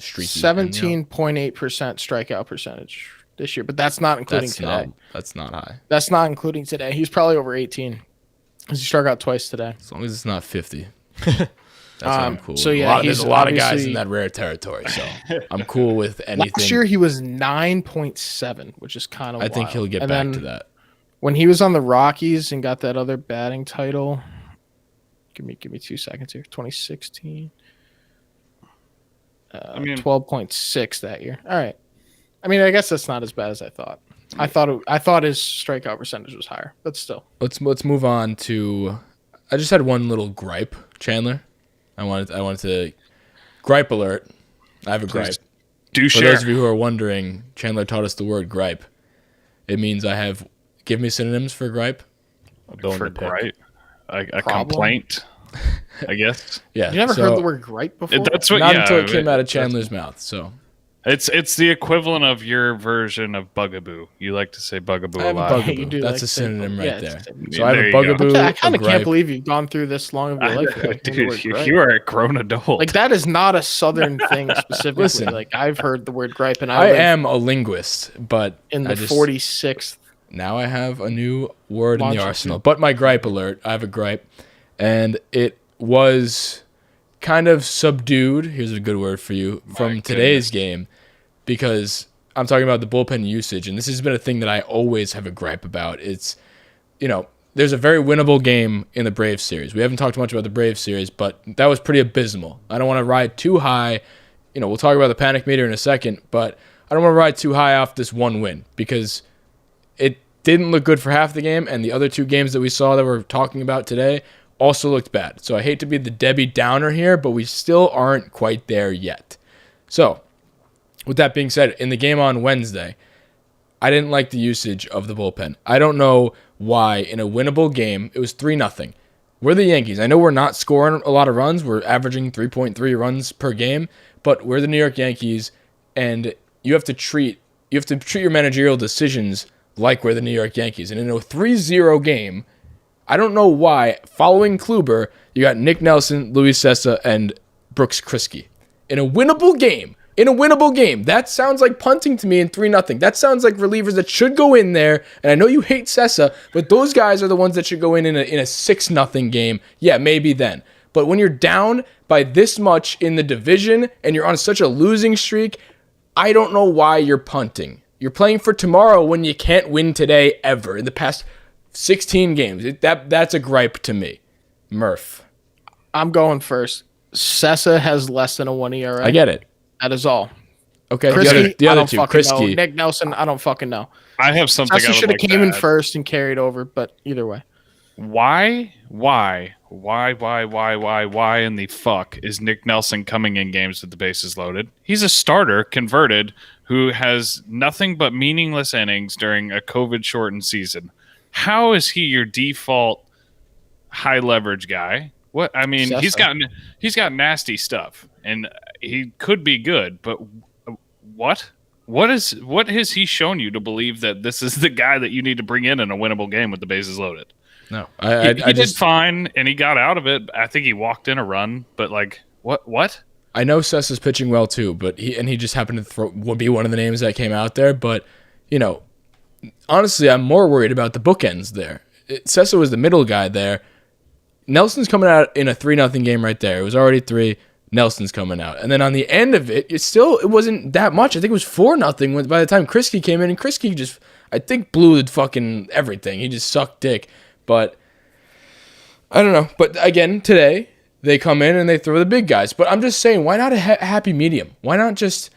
17.8% strikeout percentage this year, but that's not including today. That's not high. That's not including today. He's probably over 18. He struck out twice today. As long as it's not 50. That's I'm cool. So yeah, there's a lot of guys in that rare territory, so I'm cool with anything. Last year he was 9.7, which is kind of wild. I think he'll get back to that. When he was on the Rockies and got that other batting title, give me 2 seconds here. 2016. 12.6 that year. All right. I mean, I guess that's not as bad as I thought. I thought his strikeout percentage was higher, but still. Let's move on to I just had one little gripe, Chandler. I wanted to gripe alert. I have a gripe. Do For share. those of you who are wondering, Chandler taught us the word gripe. It means I have. Give me synonyms for gripe. For gripe. A complaint, I guess. Yeah. You never heard the word gripe before? That's what. Not yeah, until it came out of Chandler's mouth. So it's the equivalent of your version of bugaboo. You like to say bugaboo I a have a lot. bugaboo. You do That's like a to say synonym bugaboo. right Yeah, there. it's a So I have There a you go. bugaboo. I kind a of can't gripe. believe you've gone through this long of your life. without hearing the word Dude, gripe. you are a grown adult. Like that is not a Southern thing specifically. Listen. Like I've heard the word gripe, and I live am a linguist, but in the I just, 46th. now I have a new word in the Longitude. arsenal. But my gripe alert, I have a gripe, and it was kind of subdued. Here's a good word for you from today's game, because I'm talking about the bullpen usage, and this has been a thing that I always have a gripe about. It's, there's a very winnable game in the Braves series. We haven't talked much about the Braves series, but that was pretty abysmal. I don't want to ride too high. We'll talk about the panic meter in a second, but I don't want to ride too high off this one win because it didn't look good for half the game, and the other two games that we saw that we're talking about today also looked bad. So I hate to be the Debbie Downer here, but we still aren't quite there yet. So, with that being said, in the game on Wednesday, I didn't like the usage of the bullpen. I don't know why in a winnable game, it was 3-0. We're the Yankees. I know we're not scoring a lot of runs. We're averaging 3.3 runs per game, but we're the New York Yankees, and you have to treat your managerial decisions like we're the New York Yankees. And in a 3-0 game, I don't know why, following Gleyber, you got Nick Nelson, Luis Sessa, and Brooks Kriske. In a winnable game, that sounds like punting to me in 3-0. That sounds like relievers that should go in there, and I know you hate Sessa, but those guys are the ones that should go in a 6-0 game. Yeah, maybe then. But when you're down by this much in the division, and you're on such a losing streak, I don't know why you're punting. You're playing for tomorrow when you can't win today ever. In the past 16 games. That's a gripe to me. Murph. I'm going first. Sessa has less than a 1 ERA. I get it. That is all. Okay, Kriske, the I other don't two. fucking know. Kriske. Nick Nelson, I don't fucking know. I have something Sessa I would should have like came to in add. first and carried over, but either way. Why in the fuck is Nick Nelson coming in games with the bases loaded? He's a starter converted who has nothing but meaningless innings during a COVID-shortened season. How is he your default high leverage guy? What I mean, Sessa. he's got nasty stuff, and he could be good, but what? What has he shown you to believe that this is the guy that you need to bring in a winnable game with the bases loaded? No, He I did just fine, and he got out of it. I think he walked in a run, but like, what? I know Sessa's pitching well too, but he just happened to would be one of the names that came out there. But honestly, I'm more worried about the bookends there. Sessa was the middle guy there. Nelson's coming out in a 3-0 game right there. It was already 3. Nelson's coming out. And then on the end of it, it wasn't that much. I think it was 4-0 by the time Kriske came in. And Kriske just, I think, blew the fucking everything. He just sucked dick. But I don't know. But again, today, they come in and they throw the big guys. But I'm just saying, why not a happy medium? Why not just...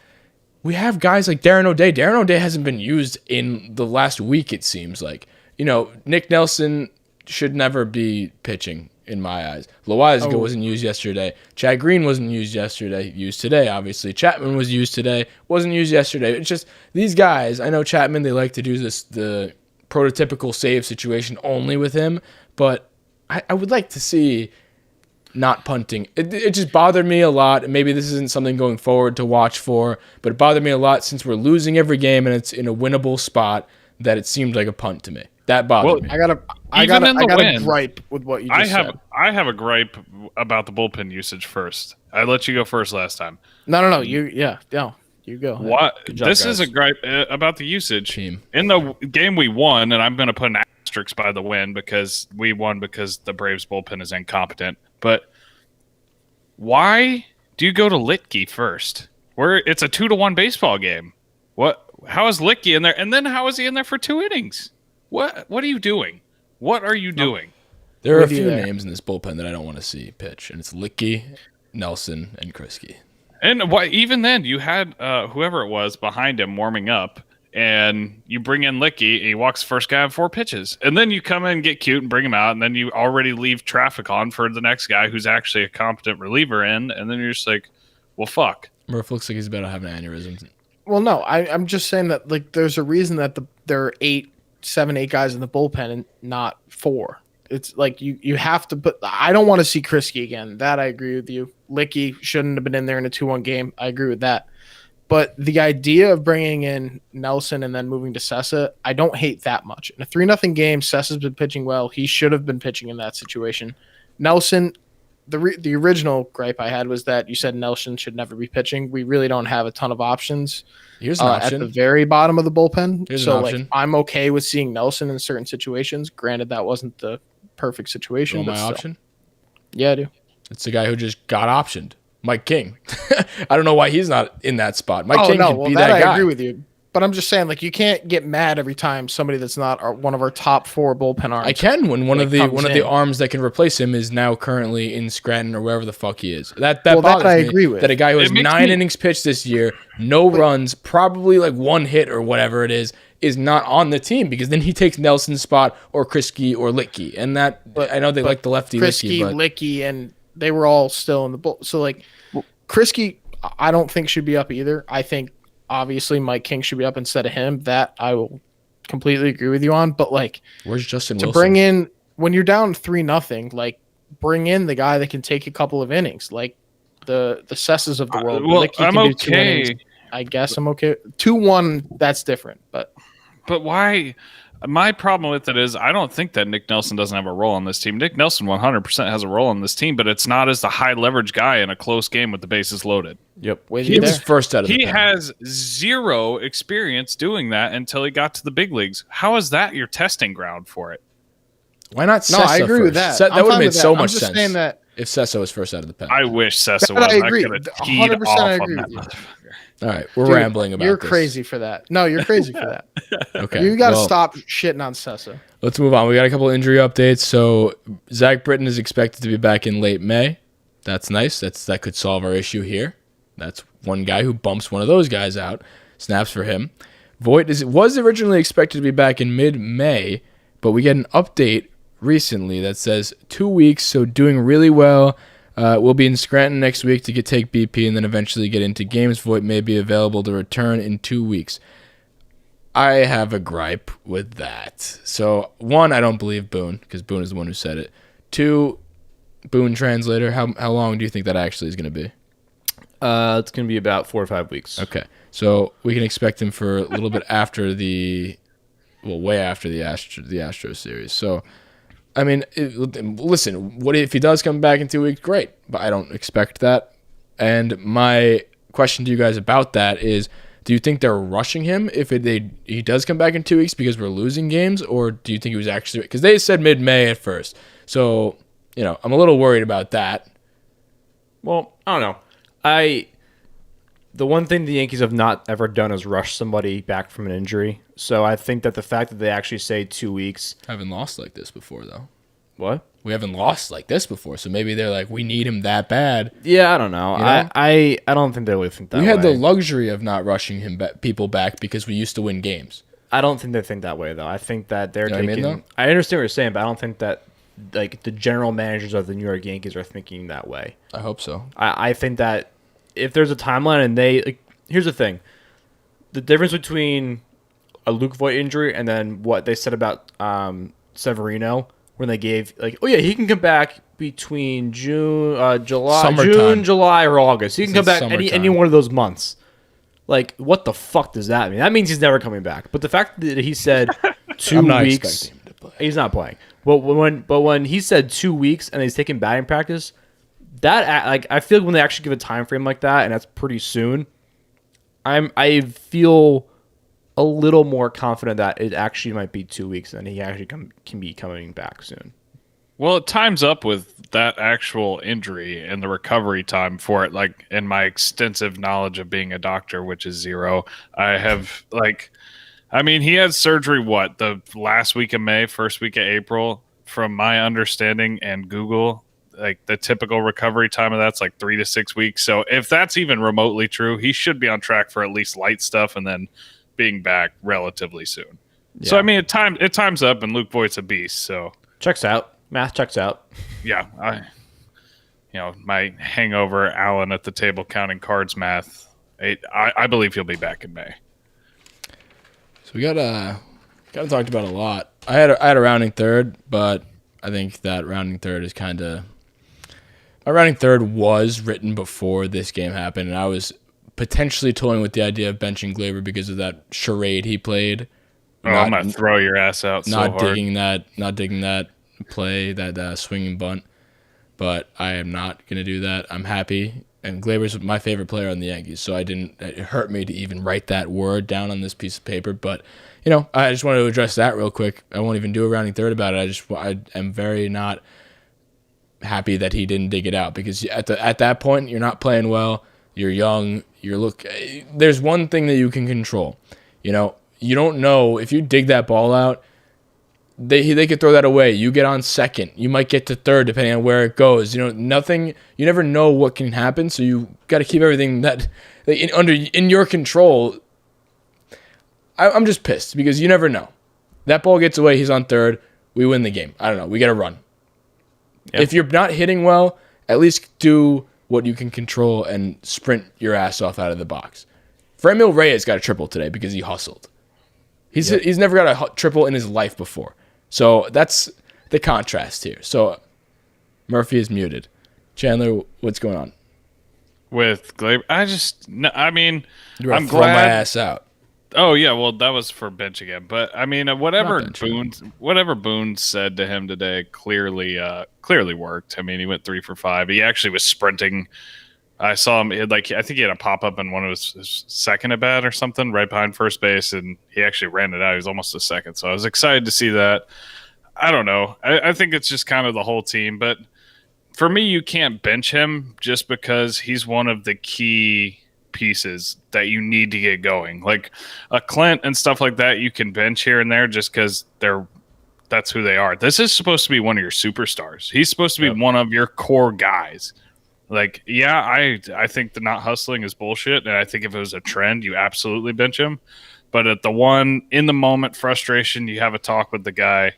We have guys like Darren O'Day. Darren O'Day hasn't been used in the last week, it seems like. Nick Nelson should never be pitching, in my eyes. Loizaga wasn't used yesterday. Chad Green wasn't used yesterday. Used today, obviously. Chapman was used today. Wasn't used yesterday. It's just, these guys, I know Chapman, they like to do the prototypical save situation only with him, but I would like to see not punting. It just bothered me a lot. Maybe this isn't something going forward to watch for, but it bothered me a lot since we're losing every game and it's in a winnable spot that it seemed like a punt to me. That bothered me. I got a gripe with what you just said. I have a gripe about the bullpen usage first. I let you go first last time. No. You go. What? job, This is guys. a gripe about the usage. Team. In the game we won, and I'm going to put an asterisk by the win because we won because the Braves bullpen is incompetent. But why do you go to Litke first? It's a 2-1 baseball game. What? How is Litke in there? And then how is he in there for 2 innings? What are you doing? What are you doing? There are a With you few there. names in this bullpen that I don't want to see pitch, and it's Licky, Nelson, and Kriske. And even then, you had whoever it was behind him warming up, and you bring in Licky, and he walks the first guy on 4 pitches. And then you come in and get cute and bring him out, and then you already leave traffic on for the next guy who's actually a competent reliever in, and then you're just like, well, fuck. Murph looks like he's about to have an aneurysm. Well, no, I'm just saying that like there's a reason that there are 7, 8 guys in the bullpen and not 4. It's like you have to put. I don't want to see Krisky again. That I agree with you. Licky shouldn't have been in there in a 2-1 game. I agree with that. But the idea of bringing in Nelson and then moving to Sessa, I don't hate that much. In a 3-0 game, Sessa's been pitching well. He should have been pitching in that situation. Nelson, the original gripe I had was that you said Nelson should never be pitching. We really don't have a ton of options. Here's an option. At the very bottom of the bullpen. Here's so an option. like I'm okay with seeing Nelson in certain situations. Granted, that wasn't the perfect situation. You want but my still. option? Yeah, I do. It's the guy who just got optioned. Mike King. I don't know why he's not in that spot. Mike King could be that guy. I agree with you. But I'm just saying, like, you can't get mad every time somebody that's not one of our top 4 bullpen arms. I can when one of the in. arms that can replace him is now currently in Scranton or wherever the fuck he is. That Well, bothers that I me. agree with. That a guy who has It makes 9 me- innings pitched this year, no runs, probably like 1 hit or whatever it is not on the team because then he takes Nelson's spot or Krisky or Licky. And that I know they like the lefty Krisky, Licky, but Licky, and they were all still in the bull. So, like, Krisky, I don't think should be up either. I think, obviously, Mike King should be up instead of him. That I will completely agree with you on. But, like, where's Justin to Wilson? bring in, when you're down 3-0, like, bring in the guy that can take a couple of innings. Like, the Cessas of the world. Well, Licky I'm can do 2 okay. innings. I guess I'm okay. 2-1, that's different. But why? My problem with it is I don't think that Nick Nelson doesn't have a role on this team. Nick Nelson 100% has a role on this team, but it's not as the high leverage guy in a close game with the bases loaded. Yep. with He you was there. first out of the He pen. has 0 experience doing that until he got to the big leagues. How is that your testing ground for it? Why not Sessa No, I agree with first? that. That I'm would have fine made with so that. I'm much just sense saying that- if Sessa was first out of the pen. I wish Sessa That was. I agree. could have teed 100% off I on agree that with you. motherfucker. All right, we're Dude, rambling about You're this. crazy for that. No, you're crazy for that. Okay, You got to well, stop shitting on Sessa. Let's move on. We got a couple injury updates. So Zach Britton is expected to be back in late May. That's nice. That could solve our issue here. That's one guy who bumps one of those guys out. Snaps for him. Voigt was originally expected to be back in mid-May, but we get an update recently that says 2 weeks, so doing really well. We'll be in Scranton next week to take BP and then eventually get into games. Voigt may be available to return in 2 weeks. I have a gripe with that. So, 1, I don't believe Boone, because Boone is the one who said it. 2, Boone translator, how long do you think that actually is going to be? It's going to be about 4 or 5 weeks. Okay. So, we can expect him for a little bit after way after the Astros series. So, I mean, listen, what if he does come back in 2 weeks? Great. But I don't expect that. And my question to you guys about that is, do you think they're rushing him if he does come back in 2 weeks because we're losing games? Or do you think he was actually... Because they said mid-May at first. So, I'm a little worried about that. Well, I don't know. The one thing the Yankees have not ever done is rush somebody back from an injury. So I think that the fact that they actually say 2 weeks... Haven't lost like this before, though. What? We haven't lost like this before, so maybe they're like, we need him that bad. Yeah, I don't know. You know? I don't think they really think that We way. had the luxury of not rushing people back because we used to win games. I don't think they think that way, though. I think that they're You know what I taking... mean, though? I understand what you're saying, but I don't think that the general managers of the New York Yankees are thinking that way. I hope so. I think that if there's a timeline and they... here's the thing. The difference between a Luke Voigt injury and then what they said about Severino when they gave... he can come back between July, or August. He can come back any one of those months. What the fuck does that mean? That means he's never coming back. But the fact that he said 2 I'm not weeks... expecting him to play. He's not playing. But when he said 2 weeks and he's taking batting practice, that I feel like when they actually give a time frame like that, and that's pretty soon, I feel a little more confident that it actually might be 2 weeks and he actually can be coming back soon. Well, it times up with that actual injury and the recovery time for it. Like, in my extensive knowledge of being a doctor, which is 0, I have he had surgery, the last week of May, first week of April, from my understanding and Google, the typical recovery time of that's 3 to 6 weeks. So if that's even remotely true, he should be on track for at least light stuff and then being back relatively soon. Yeah. So I mean, it times up, and Luke Voigt's a beast. So checks out. Math checks out. Yeah, my hangover Alan at the table counting cards math. I believe he'll be back in May. So we got talked about a lot. I had a rounding third, but I think that rounding third is kind of my rounding third was written before this game happened, and I was potentially toying with the idea of benching Gleyber because of that charade he played. I'm gonna throw your ass out. Not digging that play, that swinging bunt. But I am not gonna do that. I'm happy, and Gleyber's my favorite player on the Yankees, so it hurt me to even write that word down on this piece of paper. But I just wanted to address that real quick. I won't even do a rounding third about it. I am very not happy that he didn't dig it out, because at that point you're not playing well. You're young. There's one thing that you can control. You don't know if you dig that ball out. They could throw that away. You get on second. You might get to third depending on where it goes. Nothing. You never know what can happen. So you got to keep everything that in your control. I'm just pissed because you never know. That ball gets away. He's on third. We win the game. I don't know. We got to run. Yep. If you're not hitting well, at least do what you can control and sprint your ass off out of the box. Franmil Reyes got a triple today because he hustled. He's never got a triple in his life before. So that's the contrast here. So Murphy is muted. Chandler, what's going on? With Gleyber, I'm glad my ass out. Oh yeah, well that was for bench again. But I mean, whatever Boone said to him today clearly worked. I mean, he went 3 for 5. He actually was sprinting. I saw him. I think he had a pop up in one of his second at bat or something, right behind first base, and he actually ran it out. He was almost a second, so I was excited to see that. I don't know. I think it's just kind of the whole team, but for me, you can't bench him just because he's one of the key pieces that you need to get going. Like a Clint and stuff like that, you can bench here and there just because that's who they are. This is supposed to be one of your superstars. He's supposed to be one of your core guys. Like, yeah, I think the not hustling is bullshit, and I think if it was a trend, you absolutely bench him. But at the one in the moment frustration, you have a talk with the guy.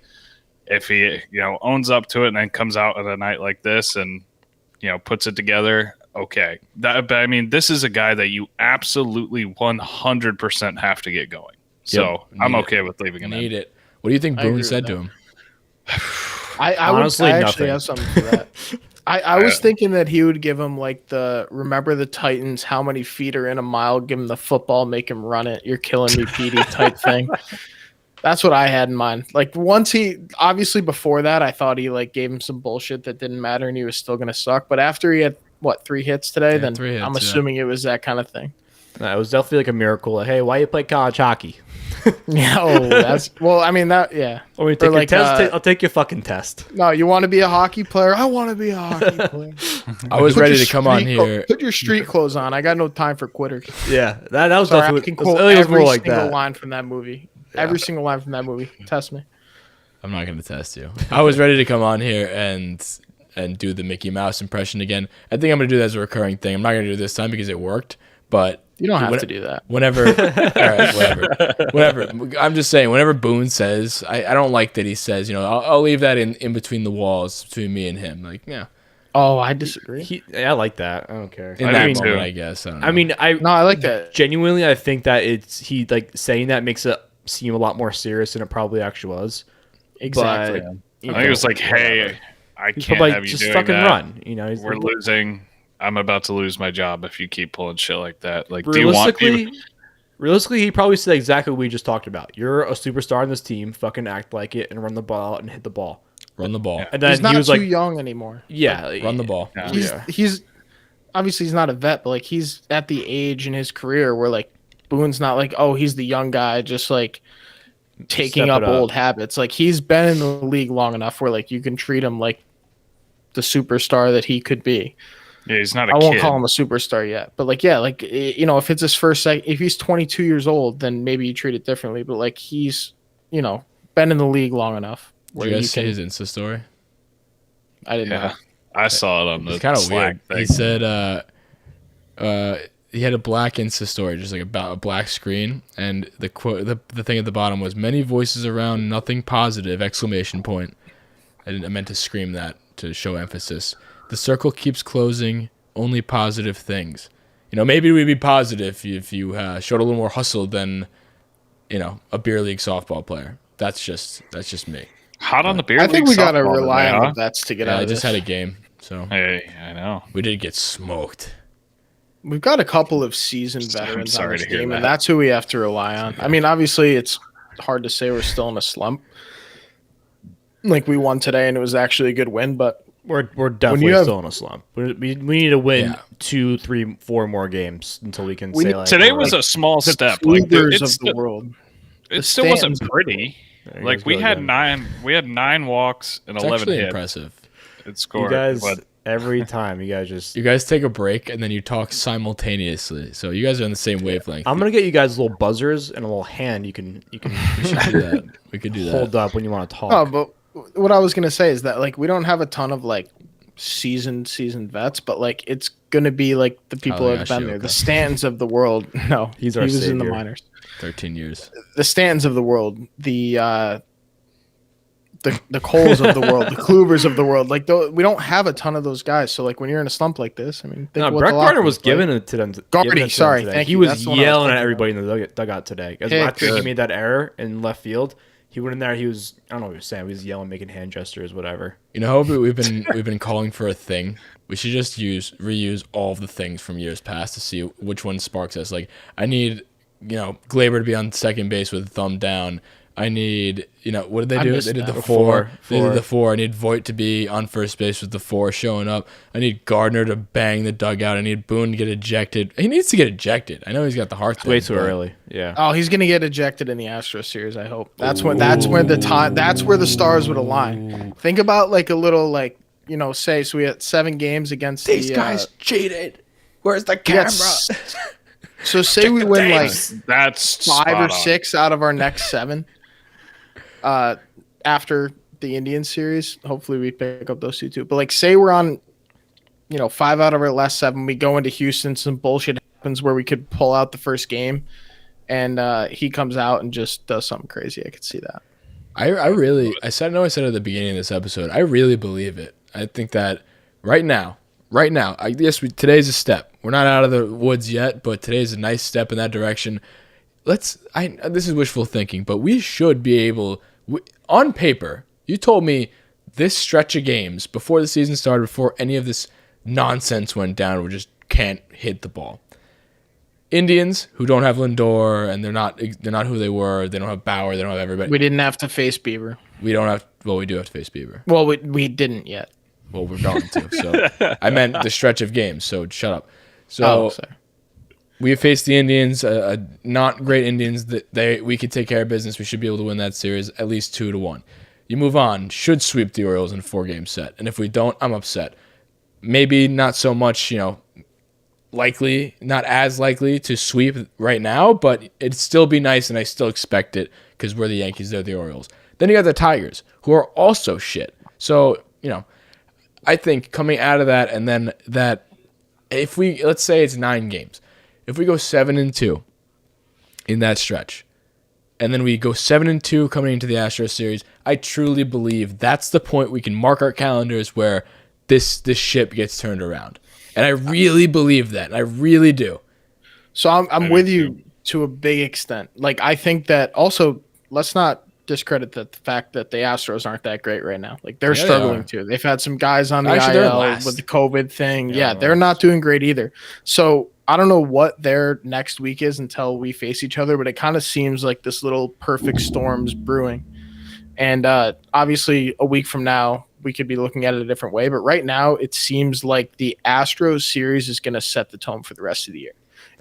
If he owns up to it and then comes out on a night like this and puts it together, okay. This is a guy that you absolutely 100% have to get going. So I'm okay with leaving him in. It. What do you think Boone said to him? I honestly actually have something for that. I was thinking that he would give him like remember the Titans, how many feet are in a mile, give him the football, make him run it. You're killing me, Petey type thing. That's what I had in mind. Like obviously before that, I thought he gave him some bullshit that didn't matter and he was still going to suck. But after he had 3 hits today, then 3 hits, I'm assuming it was that kind of thing. No, it was definitely like a miracle. Hey, why you play college hockey? Yeah, yeah. Or you take your test. I'll take your fucking test. No, you want to be a hockey player? I want to be a hockey player. I was ready to come on here. Put your street clothes on. I got no time for quitters. Yeah, that was definitely. I can quote every single line from that movie. Yeah. Every single line from that movie. Test me. I'm not going to test you. I was ready to come on here and do the Mickey Mouse impression again. I think I'm going to do that as a recurring thing. I'm not going to do it this time because it worked, but you don't have to do that. Whenever, all right, whatever. I'm just saying, whenever Boone says, I don't like that he says, I'll leave that in between the walls between me and him. Like, yeah. Oh, I disagree. I like that. I don't care. In that moment, I guess. I don't know. I like that. Genuinely, I think that he saying that makes it seem a lot more serious than it probably actually was. Exactly. But, I think it was like, hey, I can't have you just doing fucking that. Run. We're losing. I'm about to lose my job if you keep pulling shit like that. Like, realistically, he probably said exactly what we just talked about. You're a superstar in this team. Fucking act like it and run the ball out and hit the ball. Run the ball. Yeah. And then he's not too young anymore. Yeah, run the ball. He's obviously he's not a vet, but he's at the age in his career where Boone's not he's the young guy just taking up old habits. He's been in the league long enough where you can treat him like the superstar that he could be. Yeah, he's not a kid. I won't call him a superstar yet, but if it's his first if he's 22 years old, then maybe you treat it differently. But he's been in the league long enough. Did you guys see his Insta story? I didn't know. I saw it on the It's kind of Slack weird. thing. He said he had a black Insta story, just like about a black screen, and the quote, the thing at the bottom was "many voices around, nothing positive!" exclamation point. I meant to scream that to show emphasis. The circle keeps closing. Only positive things. Maybe we'd be positive if you showed a little more hustle than, a beer league softball player. That's just me. Hot on the beer. I think league we gotta softball rely today, on huh? the vets to get Yeah, out I of just this. had a game, so Hey, I know. we did get smoked. We've got a couple of seasoned I'm veterans on sorry this to hear team, that. and that's who we have to rely on. I mean, obviously, it's hard to say we're still in a slump. Like we won today, and it was actually a good win, but We're definitely have- still in a slump. We need to win Yeah. 2, 3, 4 more games until we can We say need- like Today we're- was a small the step. Like Gleyber's it's of the world. it the still wasn't Stantons. pretty. There you Like guys we go had again. 9 walks and It's 11 actually hits. impressive. It You scored. guys but every time you guys just. You guys take a break and then you talk simultaneously, so you guys are on the same wavelength. I'm gonna get you guys little buzzers and a little hand. You can We should do that. We could do that. hold up when you want to talk. Oh, but what I was gonna say is that like we don't have a ton of like seasoned vets, but like it's gonna be like the people that have been there, the Stantons of the world. No, He's he our was in the savior. minors. 13 years. The Stantons of the world, the Coles of the world, the Gleyber's of the world. Like we don't have a ton of those guys. So like when you're in a slump like this, I mean, think No, what Brett the locker Gardner was room's like. giving it to them. Gardy, giving it to them sorry, today. thank he you. was That's the one I was yelling at thinking everybody in the dugout today. As Hey, after he good. made that error in left field, he went in there. He was I don't know what he was saying. He was yelling, making hand gestures, whatever. However, we've been calling for a thing. We should just reuse all of the things from years past to see which one sparks us. Like I need, Gleyber to be on second base with a thumb down. I need, what did they do? missed They did that. the Four. 4. They did the 4. I need Voit to be on first base with the 4 showing up. I need Gardner to bang the dugout. I need Boone to get ejected. He needs to get ejected. I know he's got the heart thing. Way too but early. Yeah. Oh, he's gonna get ejected in the Astros series. I hope that's where the stars would align. Think about like a little like say so we had 7 games against These the, guys cheated. Where's the we camera? got so say we win like That's 5 or spot on. 6 out of our next 7. After the Indian series, hopefully we pick up those 2 too. But like say we're on 5 out of our last 7, we go into Houston, some bullshit happens where we could pull out the first game, and he comes out and just does something crazy. I could see that. I said at the beginning of this episode, I really believe it. I think that right now, today's a step. We're not out of the woods yet, but today's a nice step in that direction. This is wishful thinking, but we should be able, on paper, you told me this stretch of games before the season started, before any of this nonsense went down, we just can't hit the ball. Indians who don't have Lindor and they're not who they were. They don't have Bauer. They don't have everybody. We didn't have to face Bieber. We don't have. Well, we do have to face Bieber. Well, we didn't yet. Well, we're going to. So I meant the stretch of games. So shut up. So Sorry. we faced the Indians, not great Indians. We could take care of business. We should be able to win that series at least 2-1. You move on. Should sweep the Orioles in a 4-game set. And if we don't, I'm upset. Maybe not so much. Not as likely to sweep right now, but it'd still be nice, and I still expect it because we're the Yankees, they're the Orioles. Then you got the Tigers, who are also shit. So, I think coming out of that, and then that, if let's say it's 9 games, if we go 7-2 in that stretch, and then we go 7-2 coming into the Astros series, I truly believe that's the point we can mark our calendars where this ship gets turned around. And I really believe that. I really do. So I'm with you to a big extent. Like I think that also let's not discredit the fact that the Astros aren't that great right now. Like they're struggling too. They've had some guys on the Actually, they're IL last. with the COVID thing. Yeah, They're not doing great either. So I don't know what their next week is until we face each other, but it kind of seems like this little perfect storm's brewing. And obviously a week from now, we could be looking at it a different way. But right now, it seems like the Astros series is going to set the tone for the rest of the year.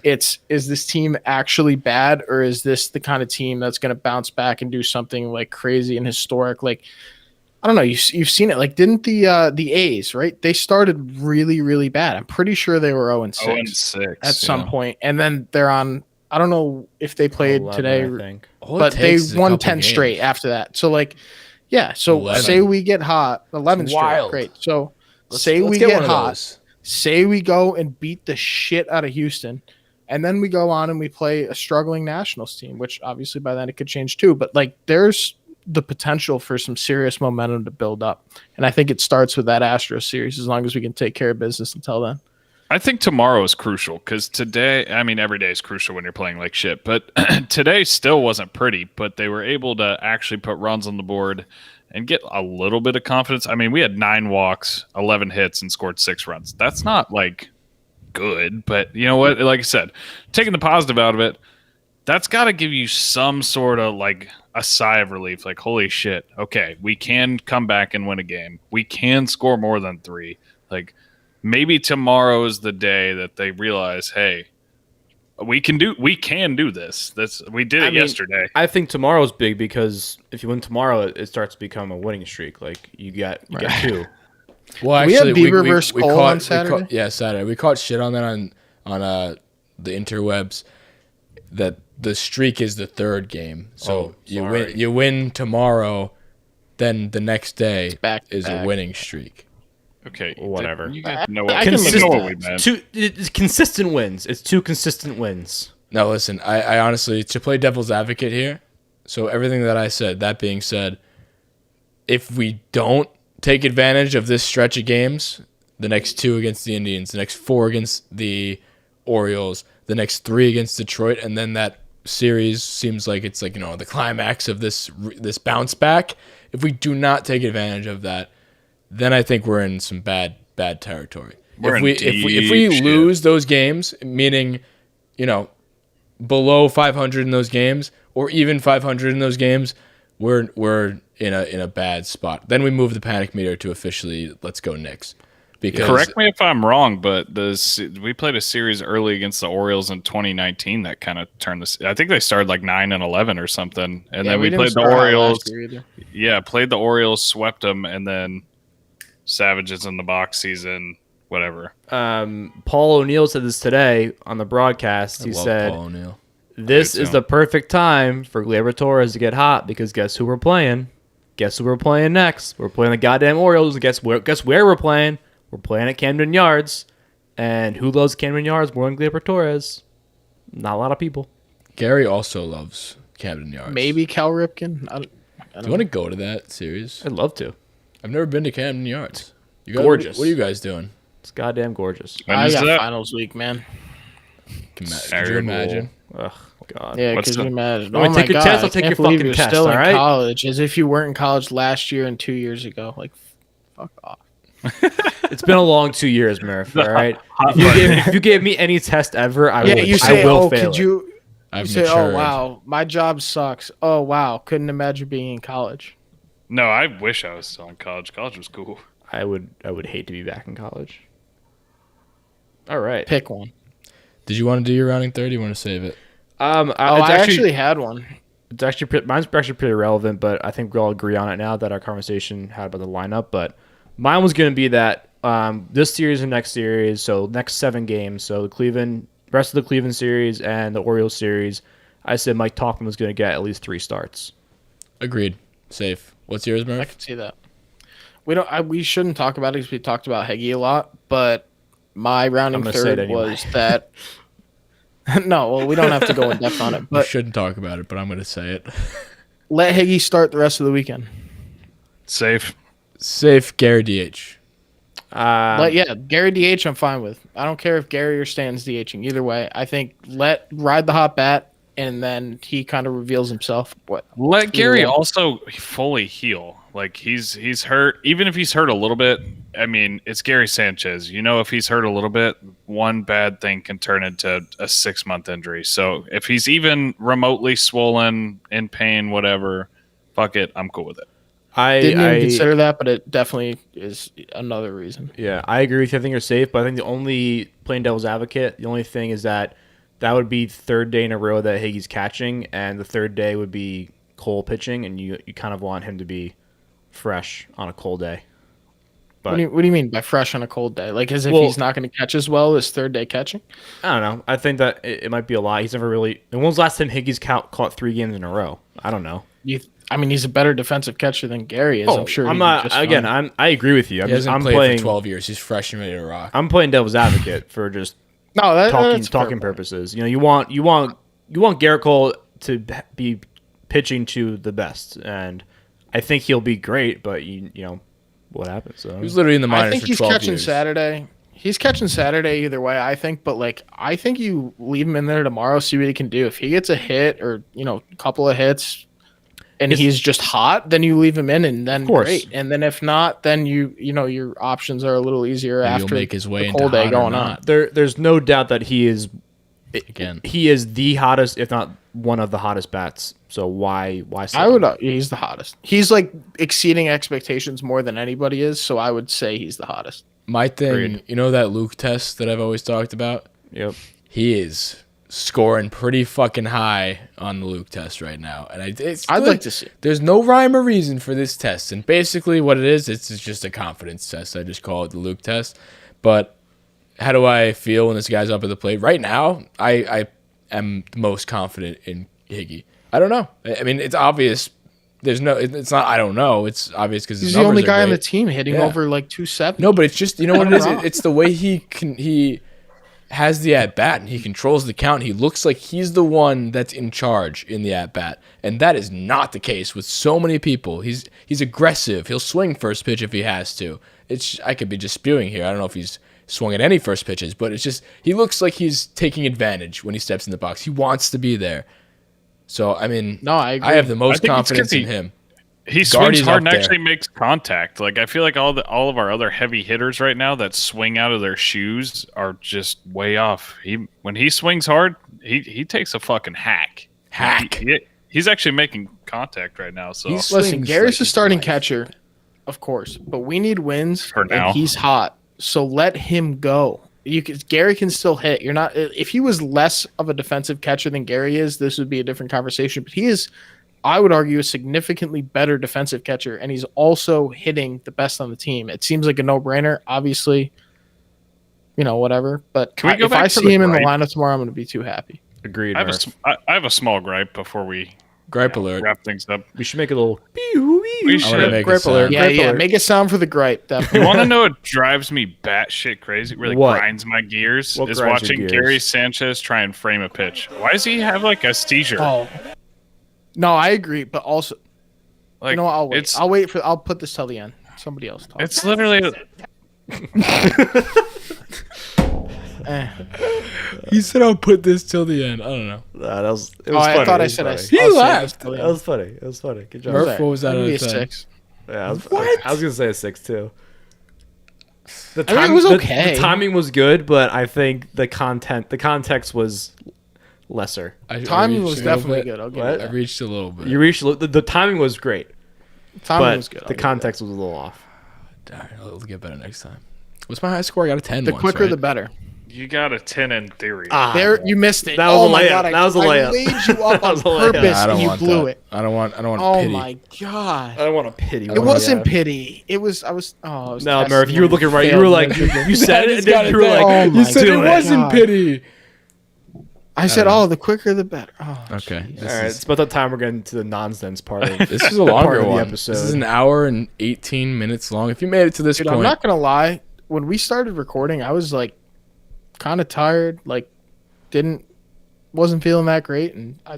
Is this team actually bad, or is this the kind of team that's going to bounce back and do something like crazy and historic? Like, I don't know. You've seen it. Like, didn't the A's, right? They started really, really bad. I'm pretty sure they were 0-6 0-6 at some point. And then they're on, I don't know if they played 11, today, I think. All it but they takes is a won couple 10 games. straight after that. So, like, yeah. So 11. say we get hot, 11 straight. wild. Great. So Let's we get get one of hot. those. Say we go and beat the shit out of Houston. And then we go on and we play a struggling Nationals team, which obviously by then it could change too. But like, there's the potential for some serious momentum to build up. And I think it starts with that Astros series as long as we can take care of business until then. I think tomorrow is crucial because today, I mean, every day is crucial when you're playing like shit, but today still wasn't pretty, but they were able to actually put runs on the board and get a little bit of confidence. I mean, we had 9 walks, 11 hits, and scored 6 runs. That's not like good, but you know what? Like I said, taking the positive out of it, that's got to give you some sort of like a sigh of relief. Like, holy shit, okay, we can come back and win a game. We can score more than 3. Like, maybe tomorrow is the day that they realize, hey, we can do this. We did it yesterday. I think tomorrow's big because if you win tomorrow, it starts to become a winning streak. Like you get 2. Well, We had actually, Bieber versus Cole on Saturday? Saturday. We caught shit on that on the interwebs that the streak is the 3rd game. So you win tomorrow, then the next day is a winning streak. Okay, whatever. You guys know I what, can know live what we meant. It's consistent wins. It's 2 consistent wins. No, listen, I honestly, to play devil's advocate here, so everything that I said, that being said, if we don't take advantage of this stretch of games, the next 2 against the Indians, the next 4 against the Orioles, the next 3 against Detroit, and then that series seems like it's like, the climax of this bounce back. If we do not take advantage of that, then I think we're in some bad territory. If we lose those games, meaning, below 500 in those games, or even 500 in those games, we're in a bad spot. Then we move the panic meter to officially let's go Knicks. Because correct me if I'm wrong, but we played a series early against the Orioles in 2019 that kind of turned this. I think they started like 9-11 or something, and then we played the Orioles. Yeah, played the Orioles, swept them, and then Savages in the box season, whatever. Paul O'Neill said this today on the broadcast. He said, Paul O'Neill. "This is the perfect time for Gleyber Torres to get hot because guess who we're playing? Guess who we're playing next? We're playing the goddamn Orioles. And guess where we're playing? We're playing at Camden Yards. And who loves Camden Yards more than Gleyber Torres? Not a lot of people. Gary also loves Camden Yards. Maybe Cal Ripken. Do you want to go to that series? I'd love to. I've never been to Camden Yards. Gorgeous. What are you guys doing? It's goddamn gorgeous. I got finals week, man. Could you imagine? Ugh, God. Yeah, could you imagine? Want me to take your test? I'll take your fucking test, still all right? in college, as if you weren't in college last year and 2 years ago. Like, fuck off. It's been a long 2 years, Murph. All right. If you gave me any test ever, I will fail. Could you say, oh wow, my job sucks. Oh wow, couldn't imagine being in college. No, I wish I was still in college. College was cool. I would hate to be back in college. All right. Pick one. Did you want to do your rounding third? Or you want to save it? I actually had one. It's actually mine's actually pretty relevant, but I think we all agree on it now that our conversation had about the lineup. But mine was going to be that this series and next series, so next 7 games, so the rest of the Cleveland series and the Orioles series, I said Mike Tauchman was going to get at least 3 starts. Agreed. Safe. What's yours, Murph? I can see that. We shouldn't talk about it because we talked about Higgy a lot, but my rounding third was that. No, well, we don't have to go in depth on it. But we shouldn't talk about it, but I'm going to say it. Let Higgy start the rest of the weekend. Safe, Gary DH. Gary DH I'm fine with. I don't care if Gary or Stan's DHing. Either way, I think ride the hot bat, and then he kind of reveals himself. Let Gary also fully heal. Like he's hurt. Even if he's hurt a little bit, I mean, it's Gary Sanchez. If he's hurt a little bit, one bad thing can turn into a 6-month injury. So if he's even remotely swollen, in pain, whatever, fuck it, I'm cool with it. I didn't even consider that, but it definitely is another reason. Yeah, I agree with you. I think you're safe, but I think the only playing devil's advocate, the only thing is that would be 3rd day in a row that Higgy's catching, and the 3rd day would be Cole pitching, and you kind of want him to be fresh on a cold day. But what do you mean by fresh on a cold day? Like as if he's not going to catch as well as 3rd day catching? I don't know. I think that it might be a lot. He's never really. And when was the last time Higgy's caught 3 games in a row? I don't know. He's a better defensive catcher than Gary is. I'm sure. I'm not. Again, I agree with you. He hasn't played for 12 years. He's fresh and ready to rock. I'm playing devil's advocate for just No, talking purposes. You know, you want Garrett Cole to be pitching to the best, and I think he'll be great. But you know what happens. So. He was literally in the minors I think for he's 12 catching years. Saturday. He's catching Saturday either way, I think. But like, I think you leave him in there tomorrow, see what he can do. If he gets a hit or a couple of hits, and he's just hot, then you leave him in, and then great. And then if not, then your options are a little easier Maybe after he'll make his way the into cold day hot or going not. on. There's no doubt that he is the hottest, if not one of the hottest bats. So why say I would. He's the hottest. He's like exceeding expectations more than anybody is. So I would say he's the hottest. My thing, Agreed. you know that Luke test that I've always talked about? Yep. He is scoring pretty fucking high on the Luke test right now. And I'd like to see. There's no rhyme or reason for this test. And basically what it is, it's just a confidence test. I just call it the Luke test. But how do I feel when this guy's up at the plate? Right now, I am the most confident in Higgy. I don't know. I mean, it's obvious. It's not, I don't know. It's obvious because He's the only guy on the team hitting over like 270. No, but it's just, you know what it is? It's the way he has the at-bat and he controls the count. He looks like he's the one that's in charge in the at-bat. And that is not the case with so many people. He's aggressive. He'll swing first pitch if he has to. I could be just spewing here. I don't know if he's swung at any first pitches, but it's just, he looks like he's taking advantage when he steps in the box. He wants to be there. So, I mean, no, I agree. I have the most confidence in him. He swings hard and actually makes contact. Like, I feel like all of our other heavy hitters right now that swing out of their shoes are just way off. When he swings hard, he takes a fucking hack. He's actually making contact right now. So listen, Gary's the starting catcher, of course, but we need wins for now. And he's hot, so let him go. Gary can still hit. You're not. If he was less of a defensive catcher than Gary is, this would be a different conversation. But he is, I would argue, a significantly better defensive catcher, and he's also hitting the best on the team. It seems like a no-brainer. Obviously, whatever. But if I see him in the lineup tomorrow, I'm going to be too happy. Agreed. I have a small gripe before we gripe alert. Wrap things up. We should make a little. We should gripe alert. Yeah. Make a sound for the gripe. Definitely. You want to know what drives me batshit crazy? Really grinds my gears is watching Gary Sanchez try and frame a pitch. Why does he have like a seizure? Oh, no, I agree, but also, like, I'll wait. I'll put this till the end. Somebody else talk. It's literally. He said, "I'll put this till the end." I don't know. It was funny. I thought I said He laughed. That was funny. It was funny. Good job. Murph, what was that? Maybe a 6. Yeah, What? I was gonna say a 6 too. It was okay. The timing was good, but I think the context was lesser. Timing was definitely good. I'll give you I that. reached a little bit. You reached the timing was great. Timing was good. The context was a little off. Darn, it'll get better next time. What's my high score? I got a 10. The quicker, the better. You got a 10 in theory. There, you missed it. That was oh a my layup. God, That was a layup. I laid you up on That was a layup. purpose I don't and you want blew that. it. I don't want Oh pity. my God. I don't want to pity. It wasn't pity. It was. I was. No, Murph, you were looking right. You were like, you said it, and then you were like, Oh my You said it God. wasn't pity. I said, "Oh, the quicker, the better." Oh, Okay. all right, it's about that time we're getting to the nonsense part of This is a longer of the one. episode. This is an hour and 18 minutes long. If you made it to this dude, point, I'm not gonna lie. When we started recording, I was like, kind of tired. Like, wasn't feeling that great, and I.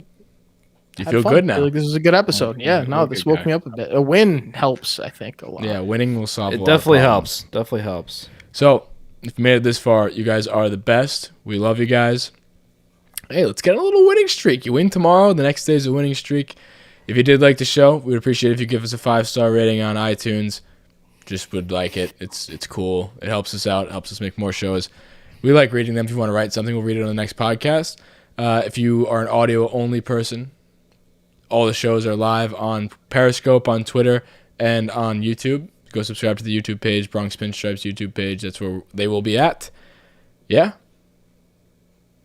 you had feel fun. good I now. feel like this is a good episode. Yeah, you're no, a this good woke guy. me up a bit. A win helps, I think, a lot. Yeah, winning will solve. a It lot of definitely problems. helps. Definitely helps. So, if you made it this far, you guys are the best. We love you guys. Hey, let's get a little winning streak. You win tomorrow, the next day is a winning streak. If you did like the show, we would appreciate it if you give us a 5-star rating on iTunes. Just would like it. It's cool. It helps us out. It helps us make more shows. We like reading them. If you want to write something, we'll read it on the next podcast. If you are an audio-only person, all the shows are live on Periscope, on Twitter, and on YouTube. Go subscribe to the YouTube page, Bronx Pinstripes YouTube page. That's where they will be at. Yeah.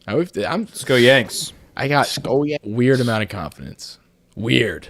Let's go Yanks. I got weird amount of confidence. Weird.